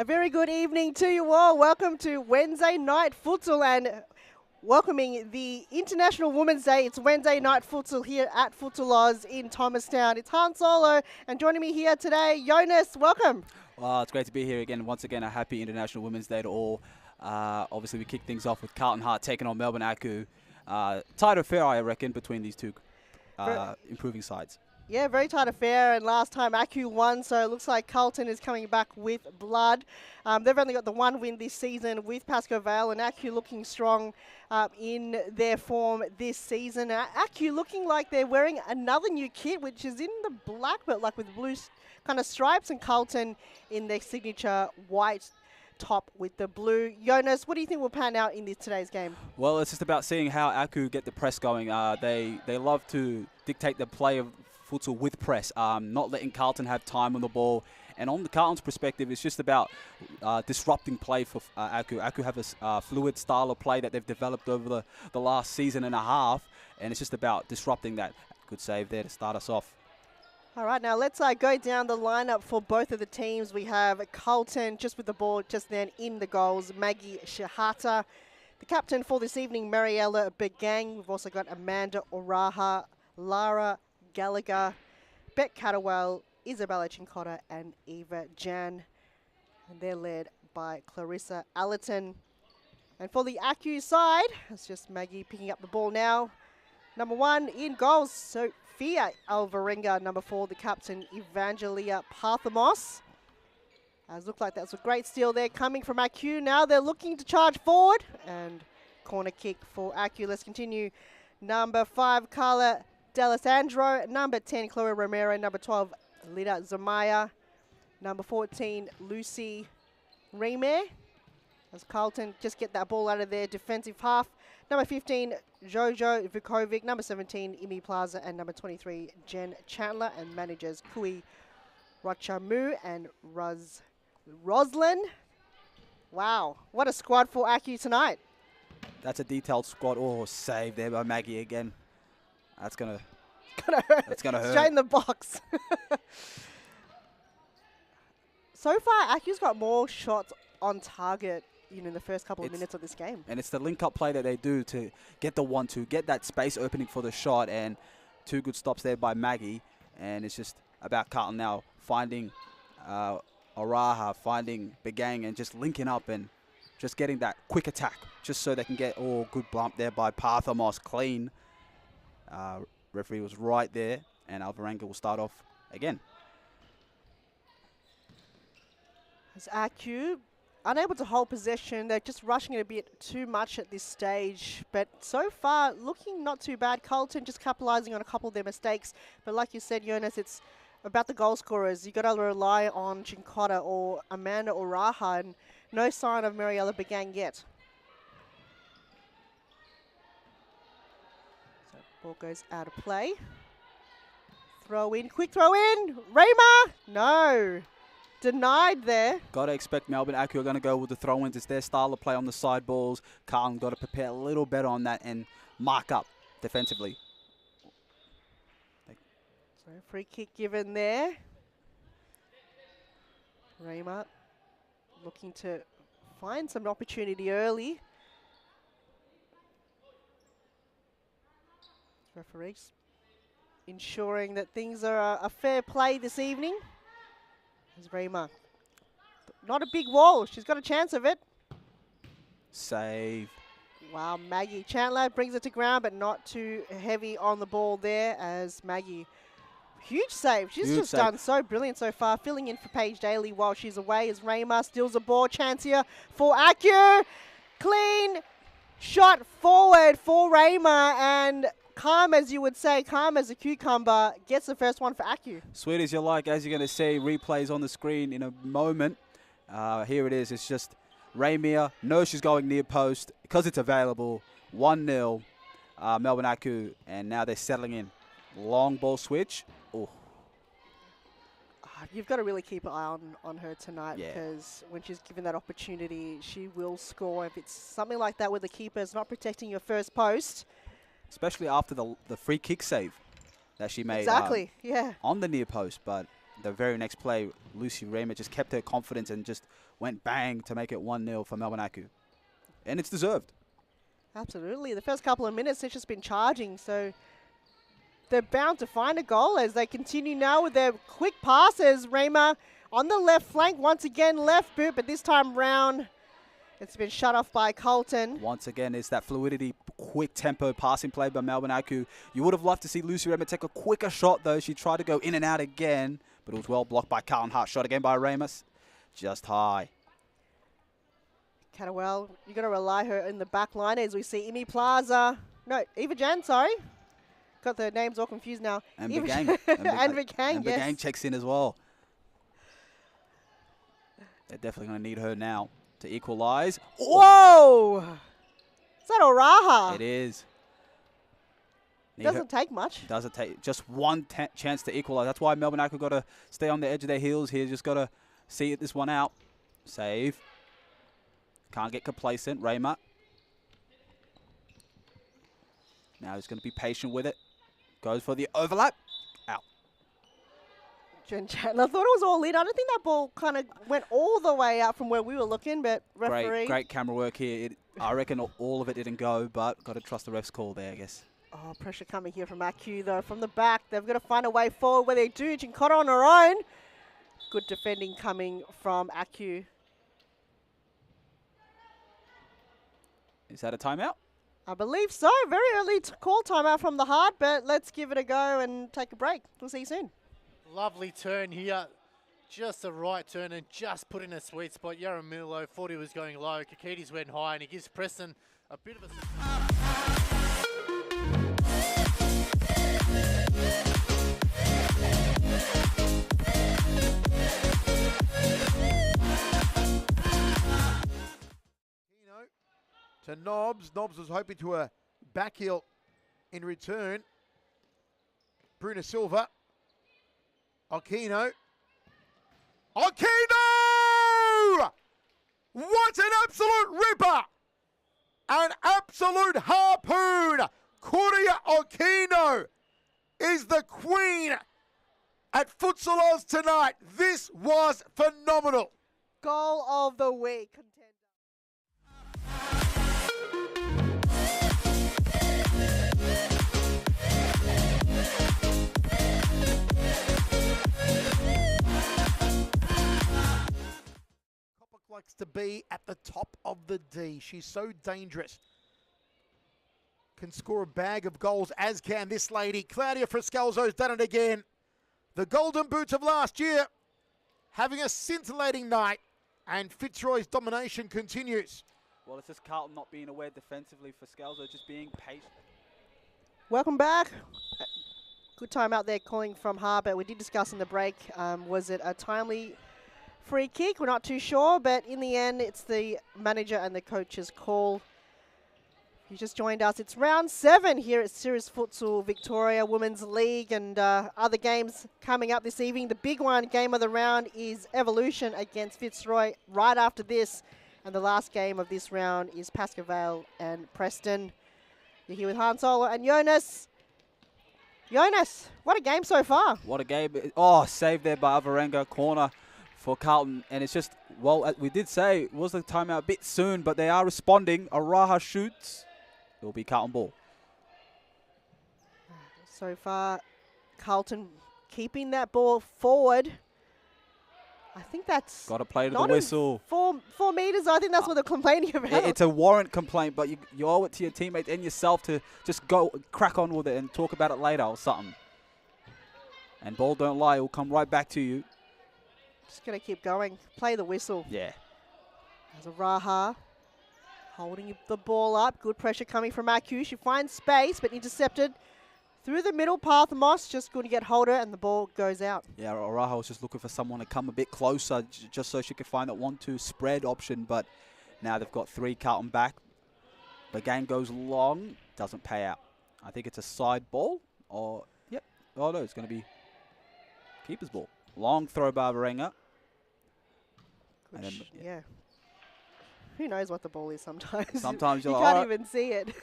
A very good evening to you all. Welcome to Wednesday Night Futsal and welcoming the International Women's Day. It's Wednesday Night Futsal here at Futsal Oz in Thomastown. It's Han Solo and joining me here today, Jonas, welcome. Well, it's great to be here again. Once again, a happy International Women's Day to all. Obviously, we kick things off with Carlton Heart taking on Melbourne Aku. Tight affair, I reckon, between these two improving sides. Yeah, very tight affair, and last time Aku won, so it looks like Carlton is coming back with blood. They've only got the one win this season with Pascoe Vale, and Aku looking strong in their form this season. Aku looking like they're wearing another new kit, which is in the black, but like with blue kind of stripes, and Carlton in their signature white top with the blue. Jonas, what do you think will pan out in today's game? Well, it's just about seeing how Aku get the press going. They love to dictate the play of futsal with press, not letting Carlton have time on the ball. And on the Carlton's perspective, it's just about disrupting play for Aku. Aku have a fluid style of play that they've developed over the last season and a half, and it's just about disrupting that. Good save there to start us off. All right, now let's go down the lineup for both of the teams. We have Carlton just with the ball just then in the goals, Maggie Shahata. The captain for this evening, Mariella Begang. We've also got Amanda Oraha, Lara Gallagher, Beck Catterwell, Isabella Chincotta, and Eva Jan. And they're led by Clarissa Allerton. And for the Aku side, it's just Maggie picking up the ball now. Number 1 in goals, Sophia Alvarenga. Number 4, the captain, Evangelia Parthamos. As looked like that's a great steal there coming from Aku. Now they're looking to charge forward. And corner kick for Aku. Let's continue. Number 5, Carla D'Alessandro. Number 10, Chloe Romero. Number 12, Lida Zamaya. Number 14, Lucy Raymer. As Carlton just get that ball out of their defensive half. Number 15, Jojo Vukovic. Number 17, Imi Plaza. And number 23, Jen Chandler. And managers Kui Rachamu and Roslyn. Wow, what a squad for Aku tonight. That's a detailed squad. Oh, save there by Maggie again. That's gonna hurt. That's gonna hurt. Straight in the box. So far, Aku's got more shots on target, in the first couple of minutes of this game. And it's the link-up play that they do to get the 1-2, get that space opening for the shot, and 2 good stops there by Maggie. And it's just about Carlton now finding Oraha, finding Begang, and just linking up and just getting that quick attack, just so they can get good bump there by Parthamos, clean. Referee was right there, and Alvarenga will start off again. As Aku unable to hold possession, they're just rushing it a bit too much at this stage. But so far, looking not too bad. Carlton just capitalising on a couple of their mistakes. But like you said, Jonas, it's about the goal scorers. You got to rely on Chincotta or Amanda Oraha, and no sign of Mariella Begang yet. Ball goes out of play. Throw in, quick throw in. Rayma, no. Denied there. Got to expect Melbourne Aku are going to go with the throw-ins. It's their style of play on the side balls. Carlton got to prepare a little better on that and mark up defensively. So free kick given there. Rayma looking to find some opportunity early. Referees ensuring that things are a fair play this evening. There's Rayma. Not a big wall. She's got a chance of it. Save. Wow, Maggie Chandler brings it to ground, but not too heavy on the ball there as Maggie. Huge save. She's just done so brilliant so far. Filling in for Paige Daly while she's away as Rayma steals a ball. Chance here for Aku. Clean shot forward for Rayma, and calm as you would say, calm as a cucumber, gets the first one for Aku. Sweet as you like, as you're going to see, replays on the screen in a moment. Here it is. It's just Raymia knows she's going near post because it's available. 1-0, Melbourne Aku, and now they're settling in. Long ball switch. Oh. You've got to really keep an eye on her tonight, because when she's given that opportunity, she will score. If it's something like that where the keeper's not protecting your first post. Especially after the free kick save that she made Exactly, on the near post. But the very next play, Lucy Raymer just kept her confidence and just went bang to make it 1-0 for Melbourne Aku. And it's deserved. Absolutely. The first couple of minutes, they've just been charging, so they're bound to find a goal as they continue now with their quick passes. Raymer on the left flank, once again left boot, but this time round it's been shut off by Carlton. Once again, it's that fluidity, quick tempo passing play by Melbourne Aku. You would have loved to see Lucy Raymer take a quicker shot, though. She tried to go in and out again, but it was well blocked by Carlton Hart. Shot again by Raymer, just high. Catterwell, you've got to rely her in the back line as we see Eva Jan, sorry. Got the names all confused now. And Begang. And Begang, yes. Begang checks in as well. They're definitely going to need her now to equalise. Whoa! Is that Oraha? It is. Doesn't take much. Doesn't take just one chance to equalise. That's why Melbourne Aku got to stay on the edge of their heels here. Just got to see this one out. Save. Can't get complacent. Raymer. Now he's going to be patient with it. Goes for the overlap. Out. Jen Chandler thought it was all in. I don't think that ball kind of went all the way out from where we were looking, but referee. Great camera work here. I reckon all of it didn't go, but got to trust the ref's call there, I guess. Oh, pressure coming here from Aku, though. From the back, they've got to find a way forward where they do. Jinkota on her own. Good defending coming from Aku. Is that a timeout? I believe so. Very early to call timeout from the Heart, but let's give it a go and take a break. We'll see you soon. Lovely turn here. Just the right turn and just put in a sweet spot. Yaramilo thought he was going low. Kakides went high and he gives Preston a bit of a... To Nobbs. Nobbs was hoping to a back heel in return. Bruna Silva. Aquino. Aquino! What an absolute ripper! An absolute harpoon! Kuria Aquino is the queen at Futsal Oz tonight. This was phenomenal. Goal of the week. Likes to be at the top of the D. She's so dangerous. Can score a bag of goals, as can this lady. Claudia Friscalzo's done it again. The Golden Boots of last year having a scintillating night, and Fitzroy's domination continues. Well, it's just Carlton not being aware defensively for Scalzo, just being patient. Welcome back. Good time out there calling from Harbour. We did discuss in the break, was it a timely free kick? We're not too sure, but in the end, it's the manager and the coach's call. You just joined us. It's round 7 here at Series Futsal Victoria Women's League, and other games coming up this evening. The big one, game of the round, is Evolution against Fitzroy right after this, and the last game of this round is Pascoe Vale and Preston. You're here with Han Solo and Jonas. Jonas, what a game so far. What a game. Oh, saved there by Avarenga, corner for Carlton, and it's just, well, we did say it was the timeout a bit soon, but they are responding. Araha shoots. It will be Carlton ball. So far, Carlton keeping that ball forward. I think that's got to play to the whistle. 4 meters. I think that's what they're complaining about. It's a warrant complaint, but you owe it to your teammates and yourself to just go crack on with it and talk about it later or something. And ball don't lie, it will come right back to you. Just going to keep going. Play the whistle. Yeah. There's a Raha holding the ball up. Good pressure coming from Aku. She finds space, but intercepted through the middle path. Moss just going to get hold of it, and the ball goes out. Yeah, Araha was just looking for someone to come a bit closer just so she could find that 1-2 spread option, but now they've got 3 Carlton back. The game goes long, doesn't pay out. I think it's a side ball, or, yep. Oh, no, it's going to be keeper's ball. Long throw by Varenga. Yeah. Who knows what the ball is sometimes? Sometimes you like, can't even see it.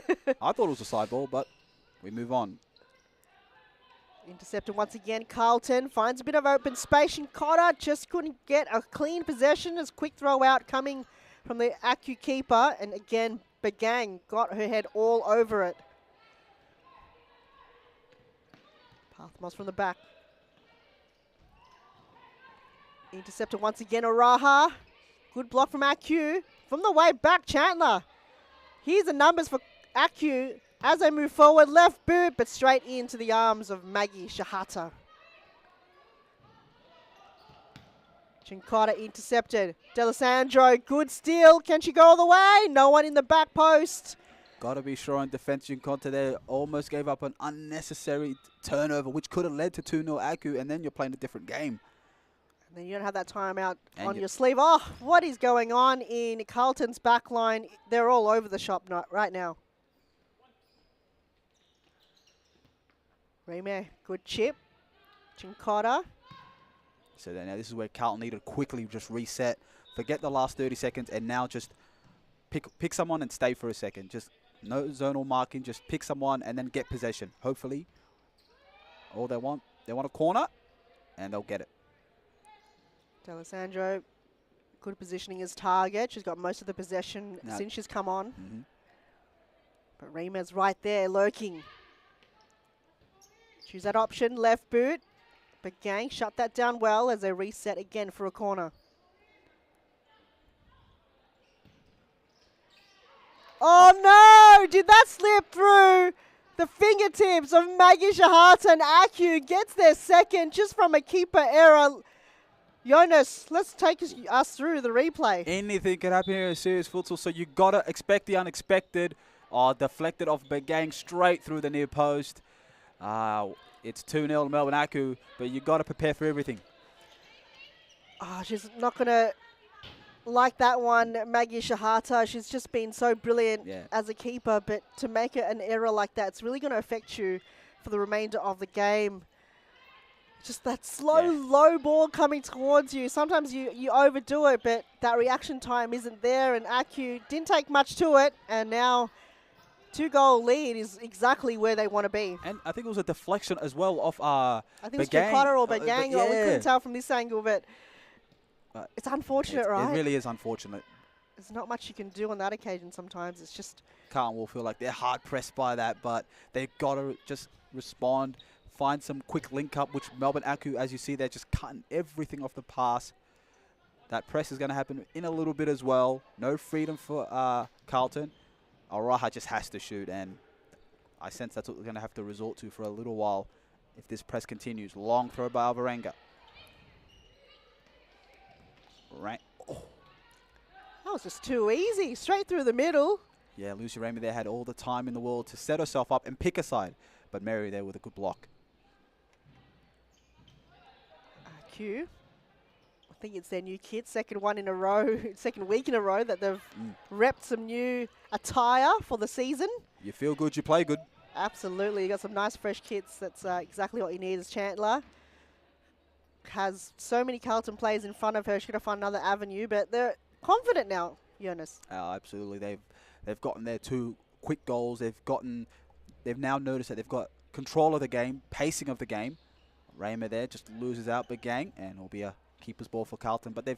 I thought it was a side ball, but we move on. Intercepted once again. Carlton finds a bit of open space. And Cotter just couldn't get a clean possession. As quick throw out coming from the Acu keeper. And again, Bagang got her head all over it. Pathmos from the back. Intercepted once again. Araha. Good block from Acu. From the way back, Chandler. Here's the numbers for Acu as they move forward. Left boot, but straight into the arms of Maggie Shahata. Chinkata intercepted. D'Alessandro, good steal. Can she go all the way? No one in the back post. Got to be sure on defense. Chinkata there almost gave up an unnecessary turnover, which could have led to 2-0 Acu, and then you're playing a different game. And then you don't have that timeout And on your sleeve. Oh, what is going on in Carlton's back line? They're all over the shop right now. Raymer, good chip. Chinkata. So then now this is where Carlton need to quickly just reset, forget the last 30 seconds, and now just pick someone and stay for a second. Just no zonal marking, just pick someone and then get possession. Hopefully, all they want a corner, and they'll get it. D'Alessandro, good positioning as target. She's got most of the possession since she's come on. But Raymer's right there, lurking. Choose that option, left boot. But Gang shut that down well as they reset again for a corner. Oh no! Did that slip through the fingertips of Maggie Shahata? And Acu gets their second just from a keeper error. Jonas, let's take us through the replay. Anything can happen here in serious futsal, so you got to expect the unexpected. Deflected off Bagang straight through the near post. It's 2-0 Melbourne Acu, but you got to prepare for everything. She's not going to like that one, Maggie Shahata. She's just been so brilliant as a keeper, but to make it an error like that, it's really going to affect you for the remainder of the game. Just that slow, low ball coming towards you. Sometimes you overdo it, but that reaction time isn't there, and Acu didn't take much to it, and now 2-goal lead is exactly where they want to be. And I think it was a deflection as well off I think it was Chinkata or Bagang. We couldn't tell from this angle, but it's unfortunate, right? It really is unfortunate. There's not much you can do on that occasion sometimes. It's just... Carlton will feel like they're hard pressed by that, but they've got to just respond, find some quick link up, which Melbourne Acu, as you see, they're just cutting everything off the pass. That press is going to happen in a little bit as well. No freedom for Carlton. Araha just has to shoot, and I sense that's what we're going to have to resort to for a little while if this press continues. Long throw by Alvarenga. Right. Oh. That was just too easy. Straight through the middle. Yeah, Lucy Raymer there had all the time in the world to set herself up and pick a side, but Mary there with a good block. Q. I think it's their new kit, second week in a row that they've repped some new attire for the season. You feel good, you play good. Absolutely, you got some nice fresh kits. That's exactly what you need as Chandler. Has so many Carlton players in front of her. She's going to find another avenue, but they're confident now, Jonas. Absolutely. They've gotten their 2 quick goals. They've now noticed that they've got control of the game, pacing of the game. Raymer there just loses out Bagang, and it'll be a keeper's ball for Carlton. But they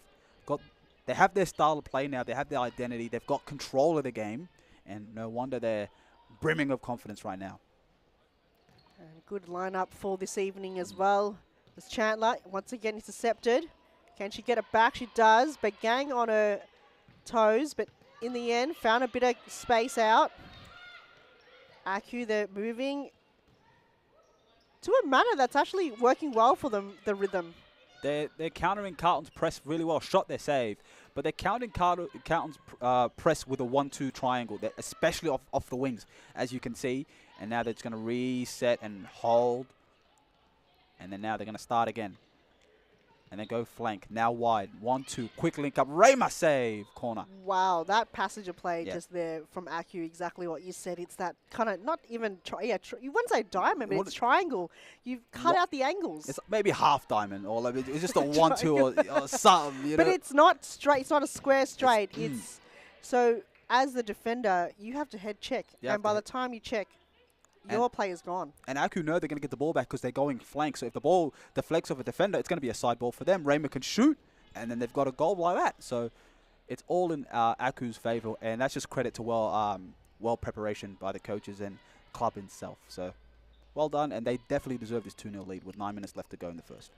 have their style of play now. They have their identity. They've got control of the game, and no wonder they're brimming of confidence right now. And good lineup for this evening as well. As Chandler once again intercepted. Can she get it back? She does. Bagang on her toes, but in the end found a bit of space out. Acu, they're moving to a manner that's actually working well for them, the rhythm. They're countering Carlton's press really well. Shot their save, but they're countering Carlton's press with a 1-2 triangle, especially off the wings, as you can see. And now they're just going to reset and hold. And then now they're going to start again. And then go flank. Now wide. 1-2. Quick link up. Raymer save. Corner. Wow, that passage of play just there from Acu, exactly what you said. It's that kind of, not even, you wouldn't say diamond, but it's triangle. You've cut out the angles. It's maybe half diamond. Or it's just a 1-2 or something. But it's not straight. It's not a square straight. So as the defender, you have to head check. And by the time you check, your player's gone. And Aku know they're going to get the ball back because they're going flank. So if the ball deflects off a defender, it's going to be a side ball for them. Raymer can shoot, and then they've got a goal like that. So it's all in Aku's favour, and that's just credit to well preparation by the coaches and club itself. So well done, and they definitely deserve this 2-0 lead with 9 minutes left to go in the first.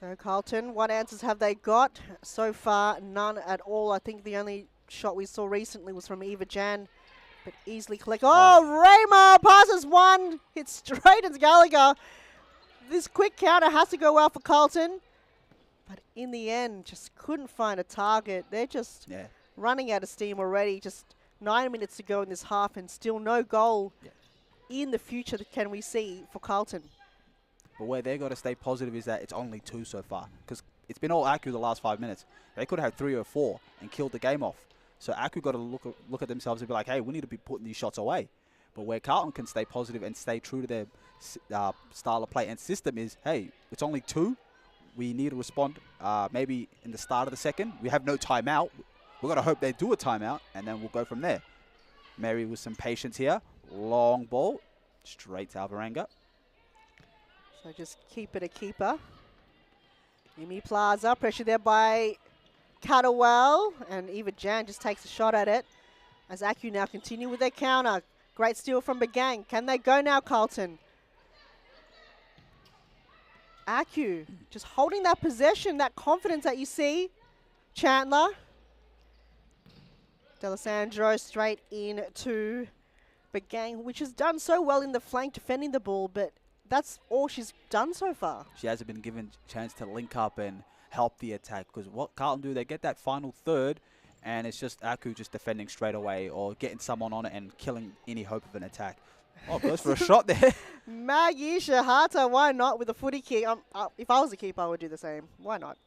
So Carlton, what answers have they got? So far, none at all. I think the only shot we saw recently was from Eva Jan, but easily collect. Oh, Raymer passes one, hits straight into Gallagher. This quick counter has to go well for Carlton, but in the end, just couldn't find a target. They're just running out of steam already. Just 9 minutes to go in this half, and still no goal in the future that can we see for Carlton. But where they've got to stay positive is that it's only 2 so far. Because it's been all Aku the last 5 minutes. They could have had 3 or 4 and killed the game off. So Aku got to look at themselves and be like, hey, we need to be putting these shots away. But where Carlton can stay positive and stay true to their style of play and system is, hey, it's only 2. We need to respond maybe in the start of the second. We have no timeout. We've got to hope they do a timeout, and then we'll go from there. Mary with some patience here. Long ball. Straight to Alvarenga. So just keep it a keeper. Imi Plaza, pressure there by Catterwell, and Eva Jan just takes a shot at it. As Aku now continue with their counter. Great steal from Bagang. Can they go now, Carlton? Aku just holding that possession, that confidence that you see. Chandler. D'Alessandro straight into Bagang, which has done so well in the flank defending the ball, but that's all she's done so far. She hasn't been given a chance to link up and help the attack, because what Carlton do, they get that final third, and it's just Aku just defending straight away or getting someone on it and killing any hope of an attack. Oh, goes for a shot there. Maggie Shahata, why not with a footy kick? If I was a keeper, I would do the same. Why not?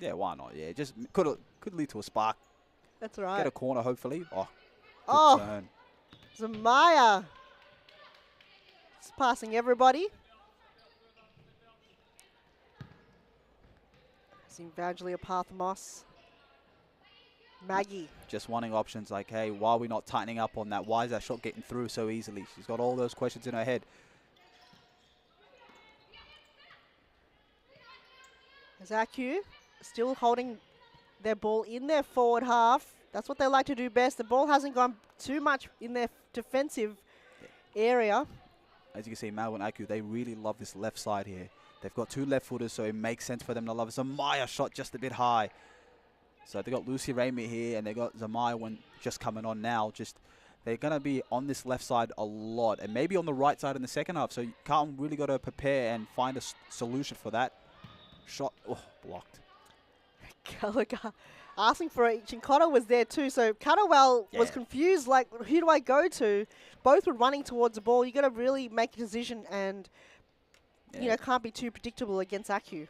Yeah, why not? Yeah, just could lead to a spark. That's right. Get a corner, hopefully. Oh, good turn. Zamaya. It's passing everybody. Seeing Evangelia Parthamos. Maggie. Just wanting options like, hey, why are we not tightening up on that? Why is that shot getting through so easily? She's got all those questions in her head. Zaku still holding their ball in their forward half. That's what they like to do best. The ball hasn't gone too much in their defensive area. As you can see, Melbourne Aku, they really love this left side here. They've got 2 left footers, so it makes sense for them to love it. Zamaya shot just a bit high. So they got Lucy Ramey here, and they got Zamaya one just coming on now. They're going to be on this left side a lot, and maybe on the right side in the second half. So Carlton really got to prepare and find a solution for that. Shot, blocked. Gallagher asking for it. Chincotta was there too, so Catterwell was confused, like, who do I go to? Both were running towards the ball. You got to really make a decision, and you know, can't be too predictable against Aku.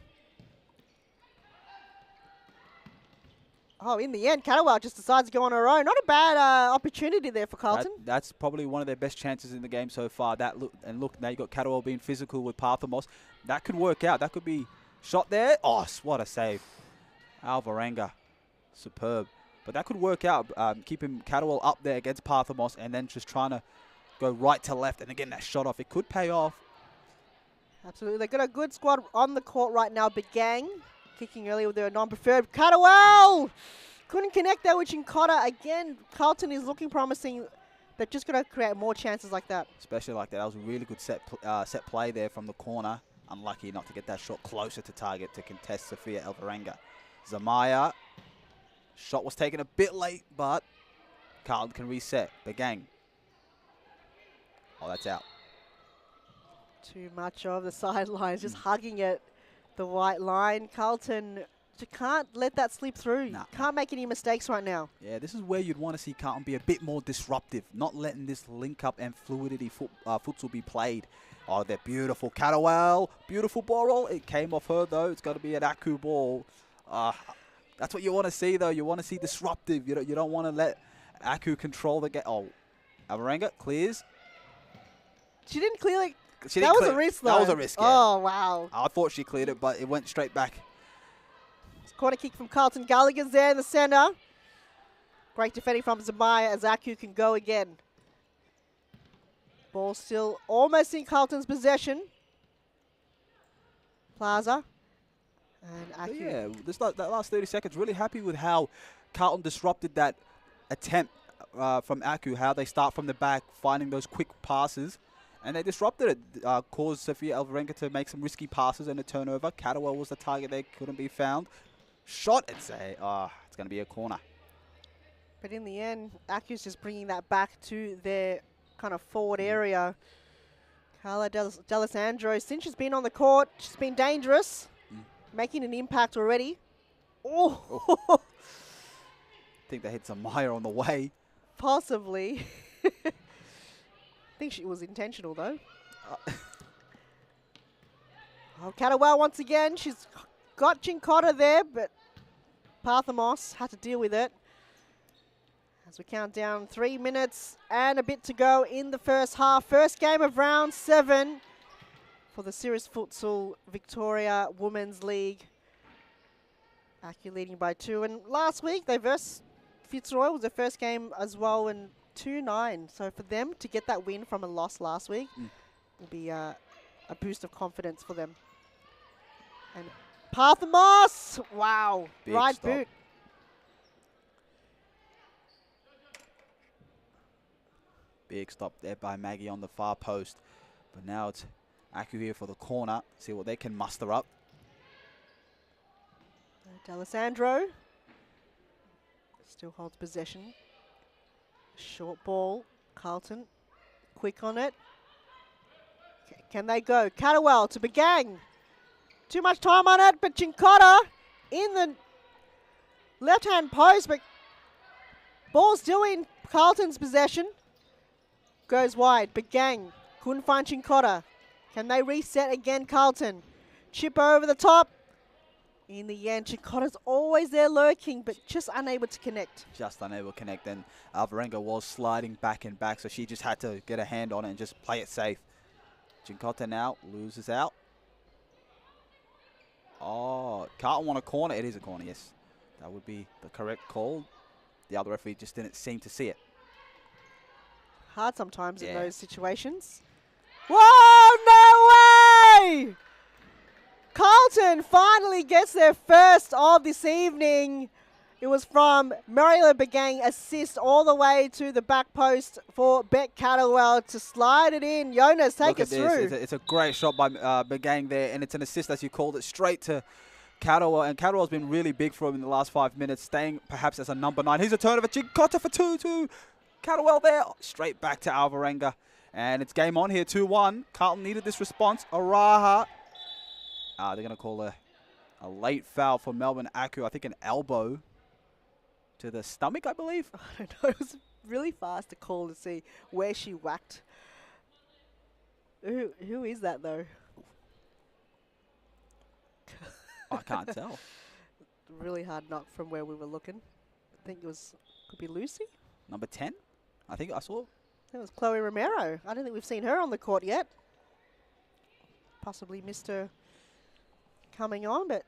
Oh, in the end, Catterwell just decides to go on her own. Not a bad opportunity there for Carlton. That's probably one of their best chances in the game so far. Look, now you got Catterwell being physical with Parthamos. That could work out. That could be shot there. Oh, what a save. Alvarenga. Superb. But that could work out, keeping Catterwell up there against Parthamos and then just trying to go right to left and again that shot off. It could pay off. Absolutely. They've got a good squad on the court right now. Bagang kicking earlier with their non-preferred. Catterwell! Couldn't connect there with Chincotta. Again, Carlton is looking promising. They're just going to create more chances like that. Especially like that. That was a really good set play there from the corner. Unlucky not to get that shot closer to target to contest Sophia Alvarenga. Zamaya. Shot was taken a bit late, but Carlton can reset. Bagang. Oh, that's out. Too much of the sidelines, just hugging it. The white line. Carlton, you can't let that slip through. Nah. Can't make any mistakes right now. Yeah, this is where you'd want to see Carlton be a bit more disruptive, not letting this link up and fluidity futsal be played. Oh, they're beautiful. Catterwell, beautiful ball roll. It came off her, though. It's got to be an Aku ball. That's what you want to see, though. You want to see disruptive. You don't want to let Aku control the game. Oh, Alvarenga clears. She didn't clear it. That was a risk, though. That was a risk, yeah. Oh, wow. I thought she cleared it, but it went straight back. Corner kick from Carlton. Gallagher's there in the centre. Great defending from Zamaya as Aku can go again. Ball still almost in Carlton's possession. Plaza. And But Aku. yeah, that last 30 seconds, really happy with how Carlton disrupted that attempt from Aku, how they start from the back, finding those quick passes. And they disrupted it, caused Sophia Alvarenga to make some risky passes and a turnover. Catterwell was the target, they couldn't be found. Shot, it's it's going to be a corner. But in the end, Aku's just bringing that back to their kind of forward area. Carla D'Alessandro, since she's been on the court, she's been dangerous, making an impact already. Oh! I think they hit some mire on the way. Possibly. I think it was intentional, though. Catterwell once again. She's got Chincotta there, but Parthamos had to deal with it. As we count down 3 minutes and a bit to go in the first half. First game of round 7 for the Cirrus Futsal Victoria Women's League. Aki leading by 2. And last week they versed Fitzroy, was their first game as well, in 2-9. So for them to get that win from a loss last week will be a boost of confidence for them. And Parthamos! Wow. Big Right stop. boot. Big stop there by Maggie on the far post. But now it's Aku here for the corner. See what they can muster up. D'Alessandro still holds possession. Short ball. Carlton quick on it. Can they go? Catterwell to Begang. Too much time on it, but Chincotta in the left-hand post, but ball still in Carlton's possession. Goes wide. Begang couldn't find Chincotta. Can they reset again, Carlton? Chip over the top. In the end, Chincotta's always there lurking, but just unable to connect. Just unable to connect. And Alvarenga was sliding back and back, so she just had to get a hand on it and just play it safe. Chincotta now loses out. Oh, Carlton want a corner. It is a corner, yes. That would be the correct call. The other referee just didn't seem to see it. Hard sometimes in Yeah. those situations. Whoa, no way! Carlton finally gets their first of this evening. It was from Mariela Begang, assist all the way to the back post for Beck Catterwell to slide it in. Jonas, take us through. It's a great shot by Begang there, and it's an assist, as you called it, straight to Catterwell. And Catterwell's been really big for him in the last 5 minutes, staying perhaps as a number 9. Here's a turnover. Chincotta for 2-2. Catterwell there, straight back to Alvarenga. And it's game on here, 2-1. Carlton needed this response. Araha. They're going to call a late foul for Melbourne Aku. I think an elbow to the stomach, I believe. I don't know. It was really fast to call to see where she whacked. Who is that, though? I can't tell. Really hard knock from where we were looking. I think could be Lucy. Number 10, I think I saw. That was Chloe Romero. I don't think we've seen her on the court yet. Possibly missed her coming on, but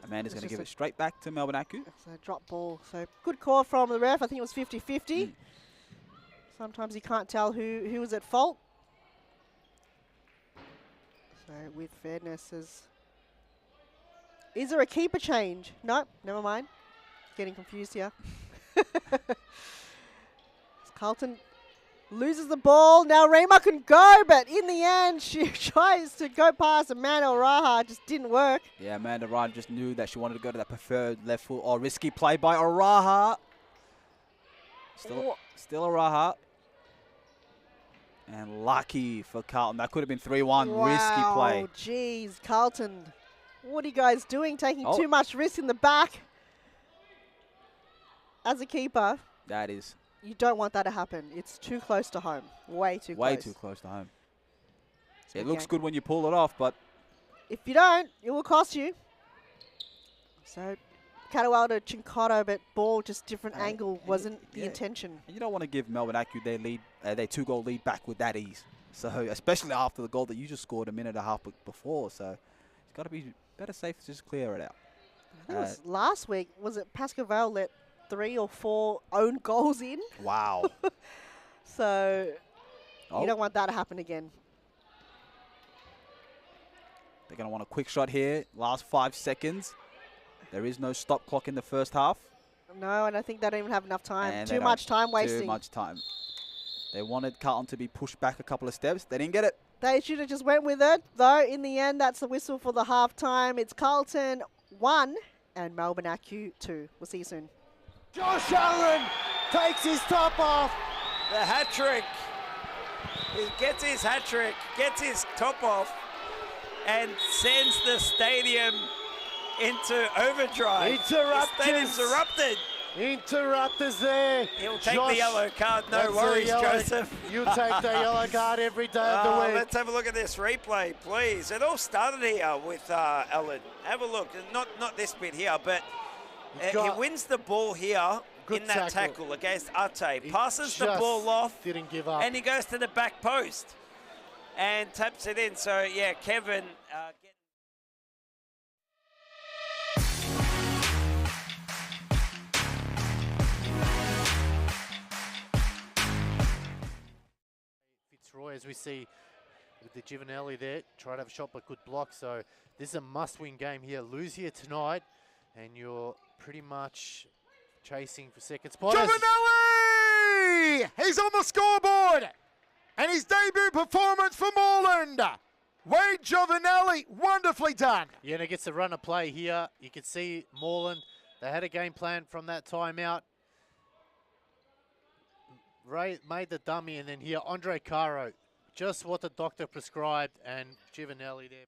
Amanda's going to just give a- it straight back to Melbourne Aku. it's a drop ball. So good call from the ref. I think it was 50-50. Sometimes you can't tell who was at fault. So with fairness, is there a keeper change? No, never mind. Getting confused here. Carlton loses the ball. Now Rima can go, but in the end, she tries to go past Amanda Oraha. Just didn't work. Yeah, Amanda Ryan just knew that she wanted to go to that preferred left foot. Oh, risky play by Oraha. Still Oraha. And lucky for Carlton. That could have been 3-1. Risky play. Jeez, Carlton. What are you guys doing? Taking Oh. too much risk in the back. As a keeper, That is you don't want that to happen. It's too close to home. Way too way close. too close to home. So It looks again, good when you pull it off, but if you don't, it will cost you. So, Catterwell to Chincotta, but ball just different angle wasn't the yeah. intention. you don't want to give Melbourne Aku their lead, their 2-goal lead back with that ease. So, especially after the goal that you just scored a minute and a half before. So, it's got to be better safe to just clear it out. I think it was last week. Was it Pascal let 3 or 4 own goals in? Wow. So Oh, you don't want that to happen again. they're going to want a quick shot here. Last 5 seconds. There is no stop clock in the first half. No, and I think they don't even have enough time. And Too much time wasting. Too much time. They wanted Carlton to be pushed back a couple of steps. They didn't get it. They should have just went with it, though. In the end, that's the whistle for the half-time. It's Carlton 1 and Melbourne AQ 2. We'll see you soon. Josh Allen takes his top off. The hat-trick. He gets his hat-trick, gets his top off, and sends the stadium into overdrive. Interrupters. The stadium's erupted. Interrupters there. He'll take Josh, the yellow card, no that's a worries, yellow- Joseph. You take the yellow card every day of the week. Let's have a look at this replay, please. It all started here with Allen. Have a look. Not this bit here, but he wins the ball here in that tackle against Ate. Passes the ball off. Didn't give up. And he goes to the back post and taps it in. So, yeah, Kevin... Fitzroy, as we see with the Giovanelli there, try to have a shot but good block. So this is a must-win game here. Lose here tonight, and you're pretty much chasing for second spot. Giovanelli! He's on the scoreboard! And his debut performance for Moreland. Wade Giovanelli, wonderfully done. Yeah, and it gets the run of play here. You can see Moreland, they had a game plan from that timeout. Ray made the dummy, and then here, Andre Caro, just what the doctor prescribed, and Giovanelli there.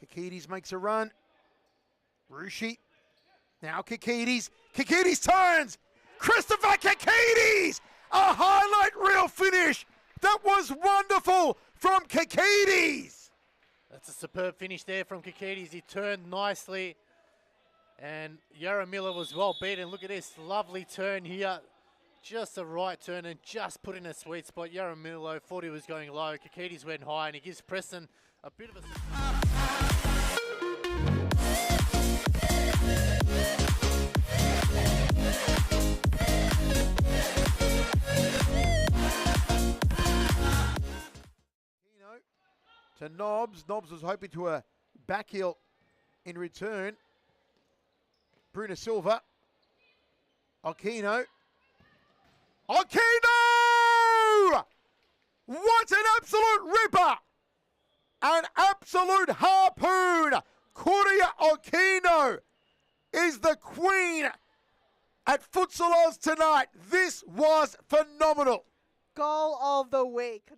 Kakides makes a run. Rushi. Now Kakides. Kakides turns. Christopher Kakides! A highlight reel finish. That was wonderful from Kakides. That's a superb finish there from Kakides. He turned nicely, and Yarra Miller was well beaten. Look at this lovely turn here. Just the right turn and just put in a sweet spot. Yarra Miller thought he was going low. Kakides went high, and he gives Preston a bit of a... To Nobbs. Nobbs was hoping to a back heel in return. Bruno Silva. Aquino. Aquino! What an absolute ripper! An absolute harpoon! Kuria Aquino is the queen at Futsal Oz tonight. This was phenomenal. Goal of the week.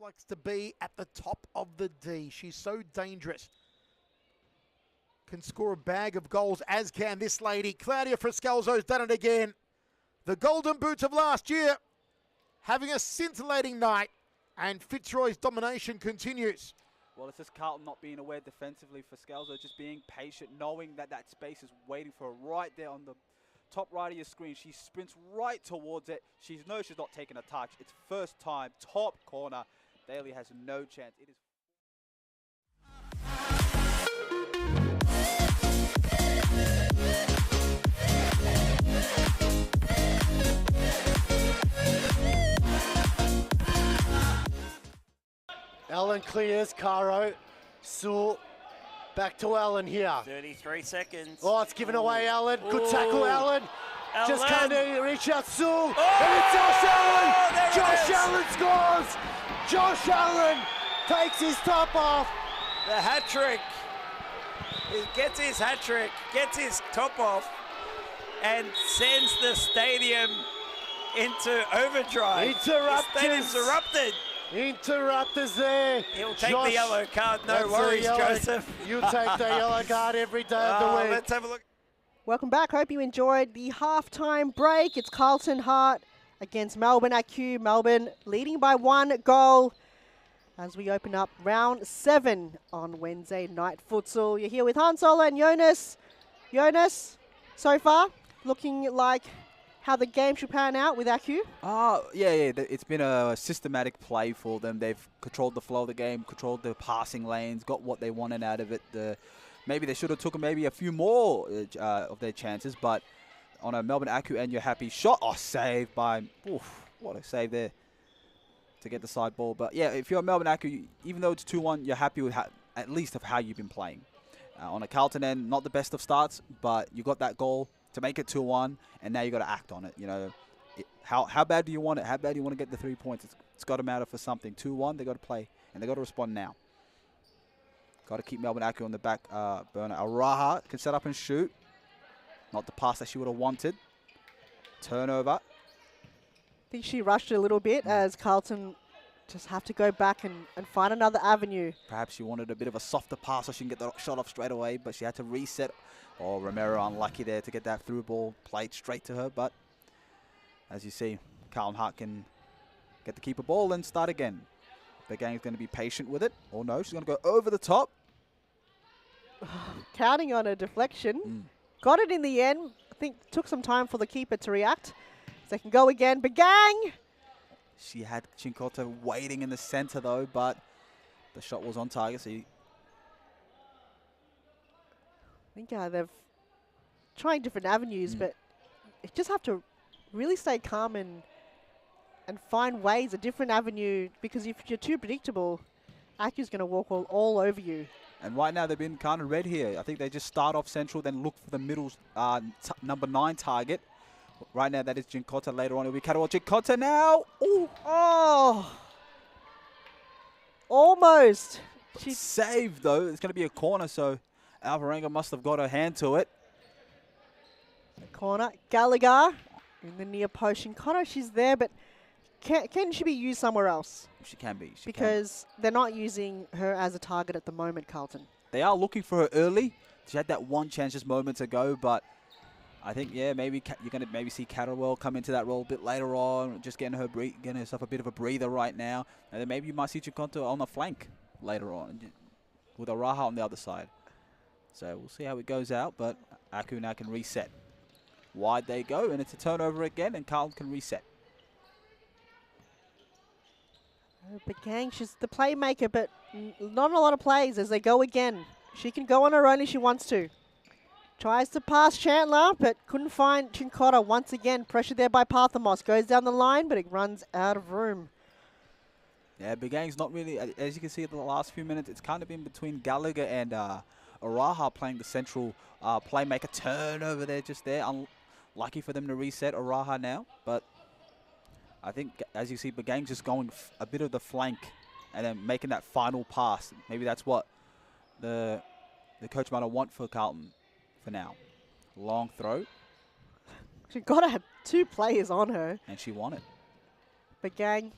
Likes to be at the top of the D. She's so dangerous. Can score a bag of goals, as can this lady. Claudia Friscalzo's done it again. The Golden Boots of last year having a scintillating night, and Fitzroy's domination continues. Well, it's just Carlton not being aware defensively for Scalzo, just being patient, knowing that that space is waiting for her right there on the top right of your screen. She sprints right towards it. She knows she's not taking a touch. It's first time, top corner. Daly has no chance. It is. Allen clears, Caro. Sewell, back to Allen here. 33 seconds. Oh, it's given away, Allen. Good tackle, Allen. Just Allen. can't reach out, Sewell. And it's Josh Allen. there it Josh is. Allen scores. Josh Allen takes his top off. The hat-trick. He gets his hat-trick, gets his top off, and sends the stadium into overdrive. Interrupters. The stadium's erupted. Interrupters there. He'll take Josh, the yellow card, no that's a worries, yellow- Joseph. You take the yellow card every day of the week. Let's have a look. Welcome back. Hope you enjoyed the halftime break. It's Carlton Hart against Melbourne AQ. Melbourne leading by 1 goal as we open up round 7 on Wednesday night futsal. You're here with Han Solo and Jonas. Jonas, so far, looking like how the game should pan out with AQ? Yeah. It's been a systematic play for them. They've controlled the flow of the game, controlled the passing lanes, got what they wanted out of it. Maybe they should have took maybe a few more of their chances, but on a Melbourne AQ end, you're happy. Shot, saved by, what a save there to get the side ball. But yeah, if you're a Melbourne AQ, even though it's 2-1, you're happy with at least of how you've been playing. On a Carlton end, not the best of starts, but you got that goal to make it 2-1, and now you got to act on it. You know, how bad do you want it? How bad do you want to get the 3 points? It's got to matter for something. 2-1, they got to play, and they got to respond now. Got to keep Melbourne AQ on the back burner. Araha can set up and shoot. Not the pass that she would have wanted. Turnover. I think she rushed it a little bit as Carlton just have to go back and find another avenue. Perhaps she wanted a bit of a softer pass so she can get the shot off straight away, but she had to reset. Romero unlucky there to get that through ball played straight to her. But as you see, Carlton Hart can get the keeper ball and start again. Begang's going to be patient with it. Oh no, she's going to go over the top. Counting on a deflection. Got it in the end. I think took some time for the keeper to react. So they can go again. Begang! She had Chinkota waiting in the center though, but the shot was on target. So I think they've trying different avenues, but you just have to really stay calm and find ways, a different avenue, because if you're too predictable, AQ's going to walk all over you. And right now they've been kind of red here. I think they just start off central, then look for the middle number 9 target. Right now that is Jinkota. Later on it'll be Katawa. Jinkota now. Ooh. Oh. Almost. She saved though. It's going to be a corner, so Alvarenga must have got her hand to it. Corner. Gallagher in the near post. Jinkota, she's there, but can she be used somewhere else? She can be. Because they're not using her as a target at the moment, Carlton. They are looking for her early. She had that one chance just moments ago, but I think, yeah, maybe you're going to maybe see Catterwell come into that role a bit later on, just getting herself a bit of a breather right now. And then maybe you might see Chikonto on the flank later on with Araha on the other side. So we'll see how it goes out, but Aku now can reset. Wide they go, and it's a turnover again, and Carlton can reset. Begang, she's the playmaker, but not a lot of plays as they go again. She can go on her own if she wants to. Tries to pass Chandler, but couldn't find Chinkota once again. Pressure there by Parthamos. Goes down the line, but it runs out of room. Yeah, Begang's not really, as you can see in the last few minutes, it's kind of been between Gallagher and Araha playing the central playmaker. Turnover there, just there. Unlucky for them to reset Araha now, but I think, as you see, Begang's just going a bit of the flank and then making that final pass. Maybe that's what the coach might want for Carlton for now. Long throw. She got to have 2 players on her. And she won it. Begang